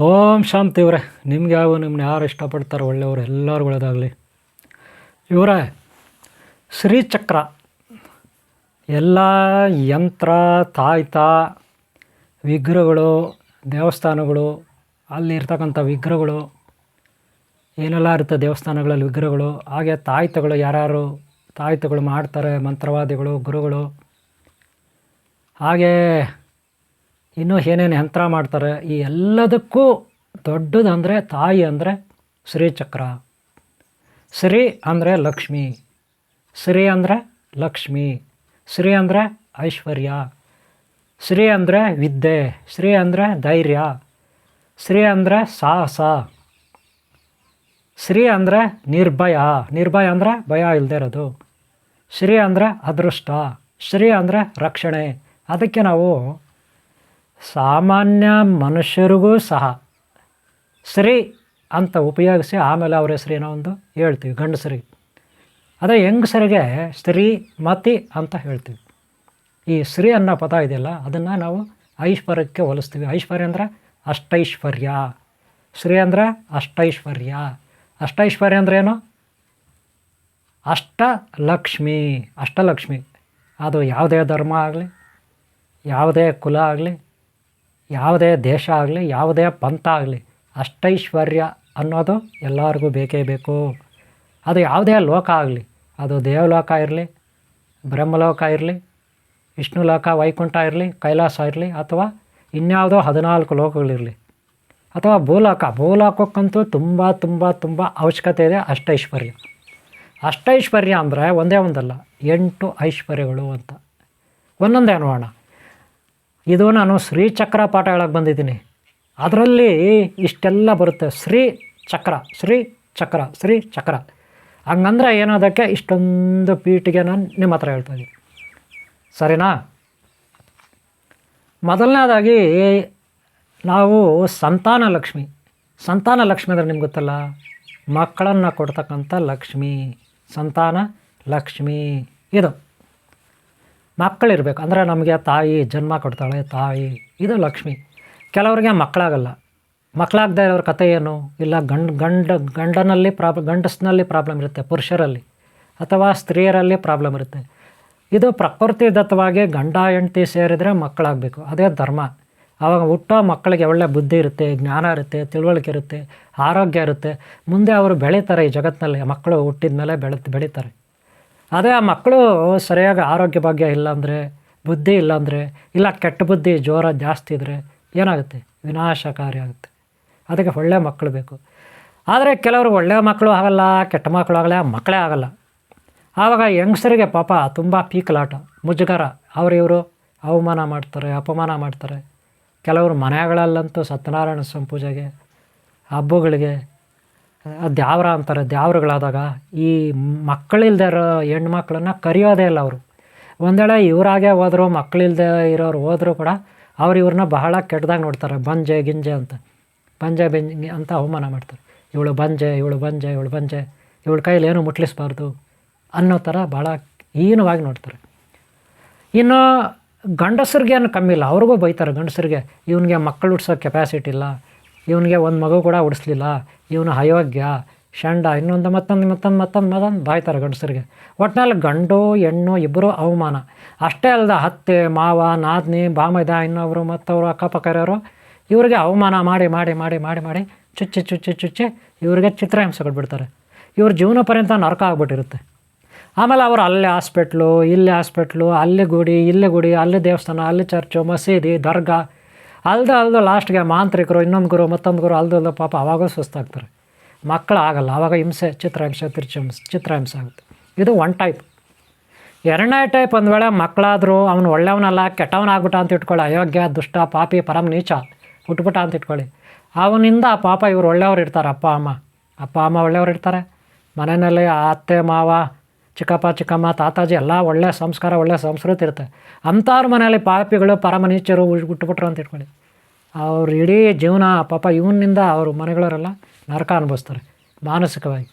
ಓಂ ಶಾಂತಿ ಇವರೇ. ನಿಮ್ಗೆ ನಿಮ್ಮನ್ನ ಯಾರು ಇಷ್ಟಪಡ್ತಾರೆ ಒಳ್ಳೆಯವರು ಎಲ್ಲರಿಗೂ ಒಳ್ಳೆಯದಾಗಲಿ. ಇವರೇ ಶ್ರೀಚಕ್ರ ಎಲ್ಲ ಯಂತ್ರ ತಾಯ್ತ ವಿಗ್ರಹಗಳು ದೇವಸ್ಥಾನಗಳು ಅಲ್ಲಿ ಇರ್ತಕ್ಕಂಥ ವಿಗ್ರಹಗಳು ಏನೆಲ್ಲ ಇರುತ್ತೆ ದೇವಸ್ಥಾನಗಳಲ್ಲಿ ವಿಗ್ರಹಗಳು, ಹಾಗೆ ತಾಯ್ತಗಳು ಯಾರ್ಯಾರು ತಾಯ್ತಗಳು ಮಾಡ್ತಾರೆ ಮಂತ್ರವಾದಿಗಳು ಗುರುಗಳು, ಹಾಗೆ ಇನ್ನೂ ಏನೇನು ಯಂತ್ರ ಮಾಡ್ತಾರೆ. ಈ ಎಲ್ಲದಕ್ಕೂ ದೊಡ್ಡದಂದರೆ ತಾಯಿ ಅಂದರೆ ಶ್ರೀಚಕ್ರ. ಶ್ರೀ ಅಂದರೆ ಲಕ್ಷ್ಮಿ, ಶ್ರೀ ಅಂದರೆ ಲಕ್ಷ್ಮಿ, ಶ್ರೀ ಅಂದರೆ ಐಶ್ವರ್ಯ, ಶ್ರೀ ಅಂದರೆ ವಿದ್ಯೆ, ಶ್ರೀ ಅಂದರೆ ಧೈರ್ಯ, ಶ್ರೀ ಅಂದರೆ ಸಾಹಸ, ಶ್ರೀ ಅಂದರೆ ನಿರ್ಭಯ, ನಿರ್ಭಯ ಅಂದರೆ ಭಯ ಇಲ್ಲದೆ ಇರೋದು, ಶ್ರೀ ಅಂದರೆ ಅದೃಷ್ಟ, ಶ್ರೀ ಅಂದರೆ ರಕ್ಷಣೆ. ಅದಕ್ಕೆ ನಾವು ಸಾಮಾನ್ಯ ಮನುಷ್ಯರಿಗೂ ಸಹ ಶ್ರೀ ಅಂತ ಉಪಯೋಗಿಸಿ ಆಮೇಲೆ ಅವ್ರ ಹೆಸರೇನೋ ಒಂದು ಹೇಳ್ತೀವಿ ಗಂಡಸರಿಗೆ. ಅದೇ ಹೆಂಗಸರಿಗೆ ಶ್ರೀಮತಿ ಅಂತ ಹೇಳ್ತೀವಿ. ಈ ಶ್ರೀ ಅನ್ನೋ ಪದ ಇದೆಯಲ್ಲ ಅದನ್ನು ನಾವು ಐಶ್ವರ್ಯಕ್ಕೆ ಹೋಲಿಸ್ತೀವಿ. ಐಶ್ವರ್ಯ ಅಂದರೆ ಅಷ್ಟೈಶ್ವರ್ಯ, ಶ್ರೀ ಅಂದರೆ ಅಷ್ಟೈಶ್ವರ್ಯ. ಅಷ್ಟೈಶ್ವರ್ಯ ಅಂದ್ರೇನು? ಅಷ್ಟಲಕ್ಷ್ಮಿ. ಅಷ್ಟಲಕ್ಷ್ಮಿ ಅದು ಯಾವುದೇ ಧರ್ಮ ಆಗಲಿ, ಯಾವುದೇ ಕುಲ ಆಗಲಿ, ಯಾವುದೇ ದೇಶ ಆಗಲಿ, ಯಾವುದೇ ಪಂಥ ಆಗಲಿ, ಅಷ್ಟೈಶ್ವರ್ಯ ಅನ್ನೋದು ಎಲ್ಲರಿಗೂ ಬೇಕೇ ಬೇಕು. ಅದು ಯಾವುದೇ ಲೋಕ ಆಗಲಿ, ಅದು ದೇವಲೋಕ ಇರಲಿ, ಬ್ರಹ್ಮಲೋಕ ಇರಲಿ, ವಿಷ್ಣು ಲೋಕ ವೈಕುಂಠ ಇರಲಿ, ಕೈಲಾಸ ಇರಲಿ, ಅಥವಾ ಇನ್ಯಾವುದೋ 14 ಲೋಕಗಳಿರಲಿ, ಅಥವಾ ಭೂಲೋಕಕ್ಕಂತೂ ತುಂಬ ತುಂಬ ತುಂಬ ಅವಶ್ಯಕತೆ ಇದೆ ಅಷ್ಟೈಶ್ವರ್ಯ. ಅಷ್ಟೈಶ್ವರ್ಯ ಅಂದರೆ ಒಂದೇ ಒಂದಲ್ಲ, 8 ಐಶ್ವರ್ಯಗಳು ಅಂತ. ಒಂದೊಂದೇ ನೋಡೋಣ. ಇದು ನಾನು ಶ್ರೀಚಕ್ರ ಪಾಠ ಹೇಳಕ್ಕೆ ಬಂದಿದ್ದೀನಿ. ಅದರಲ್ಲಿ ಇಷ್ಟೆಲ್ಲ ಬರುತ್ತೆ. ಶ್ರೀ ಚಕ್ರ, ಶ್ರೀ ಚಕ್ರ, ಶ್ರೀ ಚಕ್ರ. ಹಂಗಂದ್ರೆ ಏನೋದಕ್ಕೆ ಇಷ್ಟೊಂದು ಪೀಠಿಗೆ ನಾನು ನಿಮ್ಮ ಹತ್ರ ಹೇಳ್ತಾಯಿದ್ದೀನಿ, ಸರಿನಾ? ಮೊದಲನೇದಾಗಿ ನಾವು ಸಂತಾನ ಲಕ್ಷ್ಮಿ. ಸಂತಾನ ಲಕ್ಷ್ಮಿ ಅಂದರೆ ನಿಮ್ಗೆ ಗೊತ್ತಲ್ಲ, ಮಕ್ಕಳನ್ನು ಕೊಡ್ತಕ್ಕಂಥ ಲಕ್ಷ್ಮಿ, ಸಂತಾನ ಲಕ್ಷ್ಮಿ. ಇದು ಮಕ್ಕಳಿರ್ಬೇಕು ಅಂದರೆ ನಮಗೆ ತಾಯಿ ಜನ್ಮ ಕೊಡ್ತಾಳೆ ತಾಯಿ, ಇದು ಲಕ್ಷ್ಮಿ. ಕೆಲವರಿಗೆ ಮಕ್ಕಳಾಗಲ್ಲ. ಮಕ್ಕಳಾಗದೇ ಇರೋರ ಕಥೆ ಏನು? ಇಲ್ಲ ಗಂಡನಲ್ಲಿ ಗಂಡಸಿನಲ್ಲಿ ಪ್ರಾಬ್ಲಮ್ ಇರುತ್ತೆ, ಪುರುಷರಲ್ಲಿ ಅಥವಾ ಸ್ತ್ರೀಯರಲ್ಲಿ ಪ್ರಾಬ್ಲಮ್ ಇರುತ್ತೆ. ಇದು ಪ್ರಕೃತಿದತ್ತವಾಗಿ ಗಂಡ ಹೆಂಡತಿ ಸೇರಿದರೆ ಮಕ್ಕಳಾಗಬೇಕು, ಅದೇ ಧರ್ಮ. ಆವಾಗ ಹುಟ್ಟೋ ಮಕ್ಕಳಿಗೆ ಒಳ್ಳೆ ಬುದ್ಧಿ ಇರುತ್ತೆ, ಜ್ಞಾನ ಇರುತ್ತೆ, ತಿಳುವಳಿಕೆ ಇರುತ್ತೆ, ಆರೋಗ್ಯ ಇರುತ್ತೆ. ಮುಂದೆ ಅವರು ಬೆಳೀತಾರೆ ಈ ಜಗತ್ತಿನಲ್ಲಿ. ಮಕ್ಕಳು ಹುಟ್ಟಿದ ಮೇಲೆ ಬೆಳೀತಾರೆ. ಅದೇ ಆ ಮಕ್ಕಳು ಸರಿಯಾಗಿ ಆರೋಗ್ಯ ಭಾಗ್ಯ ಇಲ್ಲಾಂದರೆ, ಬುದ್ಧಿ ಇಲ್ಲಾಂದರೆ, ಇಲ್ಲ ಕೆಟ್ಟ ಬುದ್ಧಿ ಜಾಸ್ತಿ ಇದ್ದರೆ ಏನಾಗುತ್ತೆ? ವಿನಾಶಕಾರಿ ಆಗುತ್ತೆ. ಅದಕ್ಕೆ ಒಳ್ಳೆಯ ಮಕ್ಕಳು ಬೇಕು. ಆದರೆ ಕೆಲವರು ಒಳ್ಳೆಯ ಮಕ್ಕಳು ಆಗಲ್ಲ, ಕೆಟ್ಟ ಮಕ್ಕಳು ಆಗಲ್ಲ, ಮಕ್ಕಳೇ ಆಗಲ್ಲ. ಆವಾಗ ಹೆಂಗಸರಿಗೆ ಪಾಪ ತುಂಬ ಪೀಕಲಾಟ, ಮುಜುಗರ. ಇವರು ಅವಮಾನ ಮಾಡ್ತಾರೆ, ಅಪಮಾನ ಮಾಡ್ತಾರೆ. ಕೆಲವರು ಮನೆಗಳಲ್ಲಂತೂ ಸತ್ಯನಾರಾಯಣ ಸ್ವಾಮಿ ಪೂಜೆಗೆ, ಹಬ್ಬಗಳಿಗೆ ದ್ಯಾವ್ರ ಅಂತಾರೆ. ದ್ಯಾವ್ರಗಳಾದಾಗ ಈ ಮಕ್ಕಳಿಲ್ಲದೆ ಇರೋ ಹೆಣ್ಮಕ್ಳನ್ನ ಕರೆಯೋದೇ ಇಲ್ಲ ಅವರು. ಒಂದೇಳೆ ಇವರಾಗೆ ಹೋದ್ರು, ಮಕ್ಕಳಿಲ್ಲದೆ ಇರೋರು ಹೋದರೂ ಕೂಡ ಇವ್ರನ್ನ ಬಹಳ ಕೆಟ್ಟದಾಗಿ ನೋಡ್ತಾರೆ. ಬಂಜೆ ಗಿಂಜೆ ಅಂತ, ಬಂಜೆ ಅಂತ ಅವಮಾನ ಮಾಡ್ತಾರೆ. ಇವಳು ಬಂಜೆ, ಇವಳು ಬಂಜೆ, ಇವಳು ಬಂಜೆ, ಇವಳ ಕೈಯಲ್ಲಿ ಏನೂ ಮುಟ್ಲಿಸ್ಬಾರ್ದು ಅನ್ನೋ ಥರ ಭಾಳ ಹೀನವಾಗಿ ನೋಡ್ತಾರೆ. ಇನ್ನು ಗಂಡಸರಿಗೆ ಏನು ಕಮ್ಮಿ ಇಲ್ಲ, ಅವ್ರಿಗೂ ಬೈತಾರೆ ಗಂಡಸರಿಗೆ. ಇವನಿಗೆ ಮಕ್ಕಳು ಹುಡ್ಸೋ ಕೆಪಾಸಿಟಿ ಇಲ್ಲ, ಇವನಿಗೆ ಒಂದು ಮಗು ಕೂಡ ಉಡಿಸ್ಲಿಲ್ಲ, ಇವನು ಅಯೋಗ್ಯ, ಷಂಡ, ಇನ್ನೊಂದು ಮತ್ತೊಂದು ಬಾಯ್ತಾರೆ ಗಂಡಸರಿಗೆ. ಒಟ್ಟಿನಲ್ಲಿ ಗಂಡು ಹೆಣ್ಣು ಇಬ್ಬರು ಅವಮಾನ. ಅಷ್ಟೇ ಅಲ್ಲದ ಅತ್ತೆ ಮಾವ ನಾದ್ನಿ ಬಾಮೈದ ಇನ್ನೊಬ್ಬರು ಮತ್ತವರು ಅಕ್ಕಪಕ್ಕ ಇರೋರು ಇವರಿಗೆ ಅವಮಾನ ಮಾಡಿ ಮಾಡಿ ಮಾಡಿ ಮಾಡಿ ಮಾಡಿ ಚುಚ್ಚಿ ಇವರಿಗೆ ಚಿತ್ರಹಿಂಸೆ ಕೊಟ್ಬಿಡ್ತಾರೆ. ಇವ್ರ ಜೀವನ ಪರ್ಯಂತ ನರಕ ಆಗ್ಬಿಟ್ಟಿರುತ್ತೆ. ಆಮೇಲೆ ಅವರು ಅಲ್ಲೇ ಹಾಸ್ಪಿಟ್ಲು, ಇಲ್ಲೇ ಹಾಸ್ಪಿಟ್ಲು, ಅಲ್ಲಿ ಗುಡಿ, ಇಲ್ಲೇ ಗುಡಿ, ಅಲ್ಲಿ ದೇವಸ್ಥಾನ, ಅಲ್ಲಿ ಚರ್ಚು, ಮಸೀದಿ, ದರ್ಗಾ, ಅಲ್ದು ಲಾಸ್ಟ್ಗೆ ಮಾಂತ್ರಿಕರು, ಇನ್ನೊಂದು ಗುರು, ಮತ್ತೊಂದು ಗುರು, ಅಲ್ದು ಪಾಪ ಆವಾಗ ಸುಸ್ತಾಗ್ತಾರೆ. ಮಕ್ಕಳು ಆಗಲ್ಲ, ಆವಾಗ ಹಿಂಸೆ, ಚಿತ್ರಹಿಂಸೆ ಆಗುತ್ತೆ. ಇದು ಒನ್ ಟೈಪ್. ಎರಡನೇ ಟೈಪ್, ಒಂದು ವೇಳೆ ಮಕ್ಕಳಾದರೂ ಅವನು ಒಳ್ಳೆಯವನಲ್ಲ ಕೆಟ್ಟವನಾಗ್ಬಿಟ್ಟ ಅಂತ ಇಟ್ಕೊಳ್ಳಿ, ಅಯೋಗ್ಯ ದುಷ್ಟ ಪಾಪಿ ಪರಮ ನೀಚ ಹುಟ್ಬಿಟ್ಟ ಅಂತ ಇಟ್ಕೊಳ್ಳಿ. ಅವನಿಂದ ಪಾಪ ಇವರು ಒಳ್ಳೆಯವ್ರು ಇರ್ತಾರೆ. ಅಪ್ಪ ಅಮ್ಮ ಒಳ್ಳೆಯವ್ರು ಇರ್ತಾರೆ. ಮನೆಯಲ್ಲಿ ಅತ್ತೆ ಮಾವ ಚಿಕ್ಕಪ್ಪ ಚಿಕ್ಕಮ್ಮ ತಾತಾಜಿ ಎಲ್ಲ ಒಳ್ಳೆ ಸಂಸ್ಕಾರ ಒಳ್ಳೆ ಸಂಸ್ಕೃತಿ ಇರುತ್ತೆ. ಅಂಥವ್ರ ಮನೆಯಲ್ಲಿ ಪಾಪಿಗಳು ಪರಮ ನೀಚರು ಹುಟ್ಟುಬಿಟ್ರು ಅಂತ ಇಟ್ಕೊಳ್ಳಿ. ಅವ್ರು ಇಡೀ ಜೀವನ ಪಾಪ ಇವನಿಂದ ಅವ್ರ ಮನೆಗಳವರೆಲ್ಲ ನರಕ ಅನುಭವಿಸ್ತಾರೆ ಮಾನಸಿಕವಾಗಿ.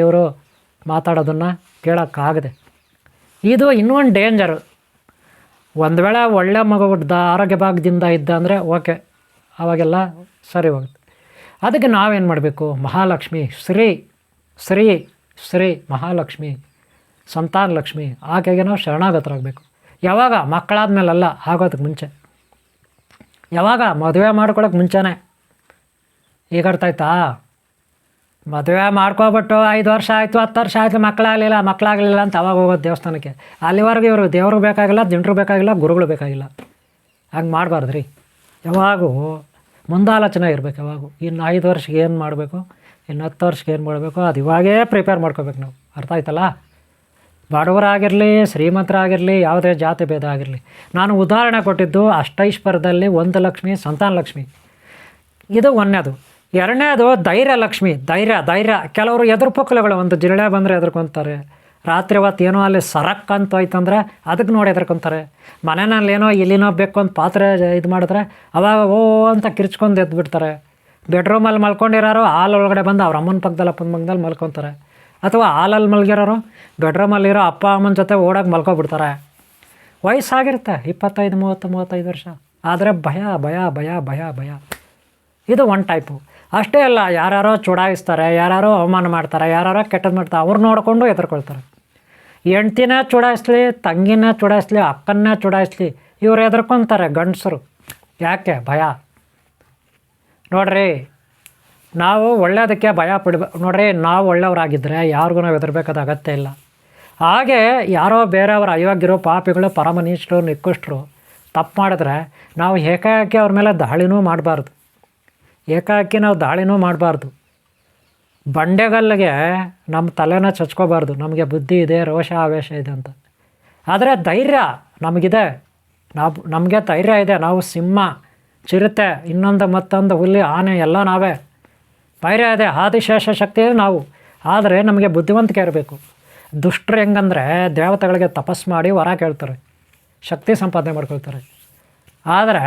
ಇವರು ಮಾತಾಡೋದನ್ನು ಕೇಳೋಕ್ಕಾಗದೆ. ಇದು ಇನ್ನೊಂದು ಡೇಂಜರು. ಒಂದು ವೇಳೆ ಒಳ್ಳೆ ಮಗು ಹುಟ್ಟಿದ ಆರೋಗ್ಯ ಭಾಗದಿಂದ ಇದ್ದ ಅಂದರೆ ಓಕೆ, ಆವಾಗೆಲ್ಲ ಸರಿ ಹೋಗುತ್ತೆ. ಅದಕ್ಕೆ ನಾವೇನು ಮಾಡಬೇಕು? ಮಹಾಲಕ್ಷ್ಮಿ ಶ್ರೀ ಶ್ರೀ ಶ್ರೀ ಮಹಾಲಕ್ಷ್ಮಿ ಸಂತಾನ ಲಕ್ಷ್ಮಿ ಆಕೆಗೆ ನಾವು ಶರಣಾಗತರಾಗಬೇಕು. ಯಾವಾಗ? ಮಕ್ಕಳಾದ ಮೇಲಲ್ಲ, ಆಗೋದಕ್ಕೆ ಮುಂಚೆ. ಯಾವಾಗ? ಮದುವೆ ಮಾಡ್ಕೊಳ್ಳೋಕೆ ಮುಂಚೆನೇ. ಈಗ ಅರ್ಥಾಯ್ತಾ? ಮದುವೆ ಮಾಡ್ಕೊಬಿಟ್ಟು 5 ವರ್ಷ ಆಯಿತು, 10 ವರ್ಷ ಆಯಿತು, ಮಕ್ಕಳಾಗಲಿಲ್ಲ ಅಂತ ಅವಾಗ ಹೋಗೋದು ದೇವಸ್ಥಾನಕ್ಕೆ. ಅಲ್ಲಿವರೆಗೂ ಇವರು ದೇವ್ರಿಗೆ ಬೇಕಾಗಿಲ್ಲ, ದಿಂಡ್ರು ಬೇಕಾಗಿಲ್ಲ, ಗುರುಗಳು ಬೇಕಾಗಿಲ್ಲ. ಹಂಗೆ ಮಾಡಬಾರ್ದು ರೀ. ಯಾವಾಗೂ ಮುಂದಾಲೋಚನೆ ಇರಬೇಕು. ಯಾವಾಗೂ ಇನ್ನು 5 ವರ್ಷಕ್ಕೆ ಏನು ಮಾಡಬೇಕು, ಇನ್ನು 10 ವರ್ಷಕ್ಕೆ ಏನು ಮಾಡಬೇಕು, ಅದು ಇವಾಗೇ ಪ್ರಿಪೇರ್ ಮಾಡ್ಕೋಬೇಕು ನಾವು. ಅರ್ಥ ಆಯ್ತಲ್ಲ? ಬಡವರಾಗಿರಲಿ, ಶ್ರೀಮಂತರಾಗಿರಲಿ, ಯಾವುದೇ ಜಾತಿ ಭೇದ ಆಗಿರಲಿ. ನಾನು ಉದಾಹರಣೆ ಕೊಟ್ಟಿದ್ದು ಅಷ್ಟೈಶ್ವರ್ಯದಲ್ಲಿ 1 ಲಕ್ಷ್ಮಿ ಸಂತಾನ ಲಕ್ಷ್ಮಿ, ಇದು ಒಂದನೇದು. ಎರಡನೇದು ಧೈರ್ಯ ಲಕ್ಷ್ಮಿ. ಧೈರ್ಯ ಕೆಲವರು ಎದುರು ಪಕ್ಕಲುಗಳು, ಒಂದು ಜಿರಳೆ ಬಂದರೆ ಎದುರ್ಕೊತಾರೆ. ರಾತ್ರಿ ಹೊತ್ತು ಏನೋ ಅಲ್ಲಿ ಸರಕ್ ಅಂತ ಹೋಯ್ತಂದ್ರೆ ಅದಕ್ಕೆ ನೋಡಿ ಎದುರ್ಕೊತಾರೆ. ಮನೆಯಲ್ಲಿ ಏನೋ ಇಲ್ಲಿನೋ ಬೇಕು ಅಂತ ಪಾತ್ರೆ ಇದು ಮಾಡಿದ್ರೆ ಅವಾಗ ಓ ಅಂತ ಕಿರ್ಚ್ಕೊಂಡು ಎದ್ದುಬಿಡ್ತಾರೆ. ಬೆಡ್ರೂಮಲ್ಲಿ ಮಲ್ಕೊಂಡಿರೋರು ಹಾಲ್ ಒಳಗಡೆ ಬಂದು ಅವ್ರ ಅಮ್ಮನ ಪಕ್ಕದಲ್ಲಿ ಅಪ್ಪನ ಪಕ್ಕದಲ್ಲಿ ಮಲ್ಕೊತಾರೆ. ಅಥವಾ ಹಾಲಲ್ಲಿ ಮಲಗಿರೋರು ಬೆಡ್ರೂಮಲ್ಲಿರೋ ಅಪ್ಪ ಅಮ್ಮನ ಜೊತೆ ಓಡೋಗಿ ಮಲ್ಕೊಬಿಡ್ತಾರೆ. ವಯಸ್ಸಾಗಿರುತ್ತೆ 25, 30, 35 ವರ್ಷ. ಆದರೆ ಭಯ ಭಯ ಭಯ ಭಯ ಭಯ. ಇದು ಒನ್ ಟೈಪು. ಅಷ್ಟೇ ಅಲ್ಲ, ಯಾರ್ಯಾರೋ ಚುಡಾಯಿಸ್ತಾರೆ, ಯಾರ್ಯಾರೋ ಅವಮಾನ ಮಾಡ್ತಾರೆ, ಯಾರ್ಯಾರೋ ಕೆಟ್ಟದ್ದು ಮಾಡ್ತಾರೆ, ಅವ್ರು ನೋಡಿಕೊಂಡು ಎದುರ್ಕೊಳ್ತಾರೆ. ಹೆಂಡ್ತಿನೇ ಚುಡಾಯಿಸ್ಲಿ, ತಂಗಿನೇ ಚುಡಾಯಿಸ್ಲಿ, ಅಕ್ಕನ್ನೇ ಚುಡಾಯಿಸ್ಲಿ, ಇವ್ರು ಎದುರ್ಕೊತಾರೆ ಗಂಡಸರು. ಯಾಕೆ? ಭಯ. ನೋಡ್ರಿ, ನಾವು ಒಳ್ಳೆಯದಕ್ಕೆ ಭಯ ನೋಡ್ರಿ, ನಾವು ಒಳ್ಳೆಯವರಾಗಿದ್ದರೆ ಯಾರಿಗೂ ನಾವು ಹೆದರ್ಬೇಕಾದ ಅಗತ್ಯ ಇಲ್ಲ. ಹಾಗೆ ಯಾರೋ ಬೇರೆಯವರು ಅಯೋಗ್ಯರು, ಪಾಪಿಗಳು, ಪರಮನೀಷ್ಠರು, ನಿಕೃಷ್ಟರು ತಪ್ಪು ಮಾಡಿದ್ರೆ ನಾವು ಏಕಾಏಕಿ ಅವ್ರ ಮೇಲೆ ದಾಳಿನೂ ಮಾಡಬಾರ್ದು. ನಾವು ದಾಳಿನೂ ಮಾಡಬಾರ್ದು. ಬಂಡೆಗಲ್ಲಿಗೆ ನಮ್ಮ ತಲೆನ ಚಚ್ಕೋಬಾರ್ದು. ನಮಗೆ ಬುದ್ಧಿ ಇದೆ, ರೋಷ ಆವೇಶ ಇದೆ ಅಂತ. ಆದರೆ ಧೈರ್ಯ ನಮಗಿದೆ. ನಮಗೆ ಧೈರ್ಯ ಇದೆ. ನಾವು ಸಿಂಹ, ಚಿರತೆ, ಇನ್ನೊಂದು ಮತ್ತೊಂದು ಹುಲಿ, ಆನೆ ಎಲ್ಲ ನಾವೇ. ಧೈರ್ಯ ಇದೆ, ಆದಿಶೇಷ ಶಕ್ತಿ ಇದೆ ನಾವು. ಆದರೆ ನಮಗೆ ಬುದ್ಧಿವಂತಿಕೆ ಇರಬೇಕು. ದುಷ್ಟರು ಹೆಂಗಂದರೆ ದೇವತೆಗಳಿಗೆ ತಪಸ್ಸು ಮಾಡಿ ವರ ಕೇಳ್ತಾರೆ, ಶಕ್ತಿ ಸಂಪಾದನೆ ಮಾಡ್ಕೊಳ್ತಾರೆ. ಆದರೆ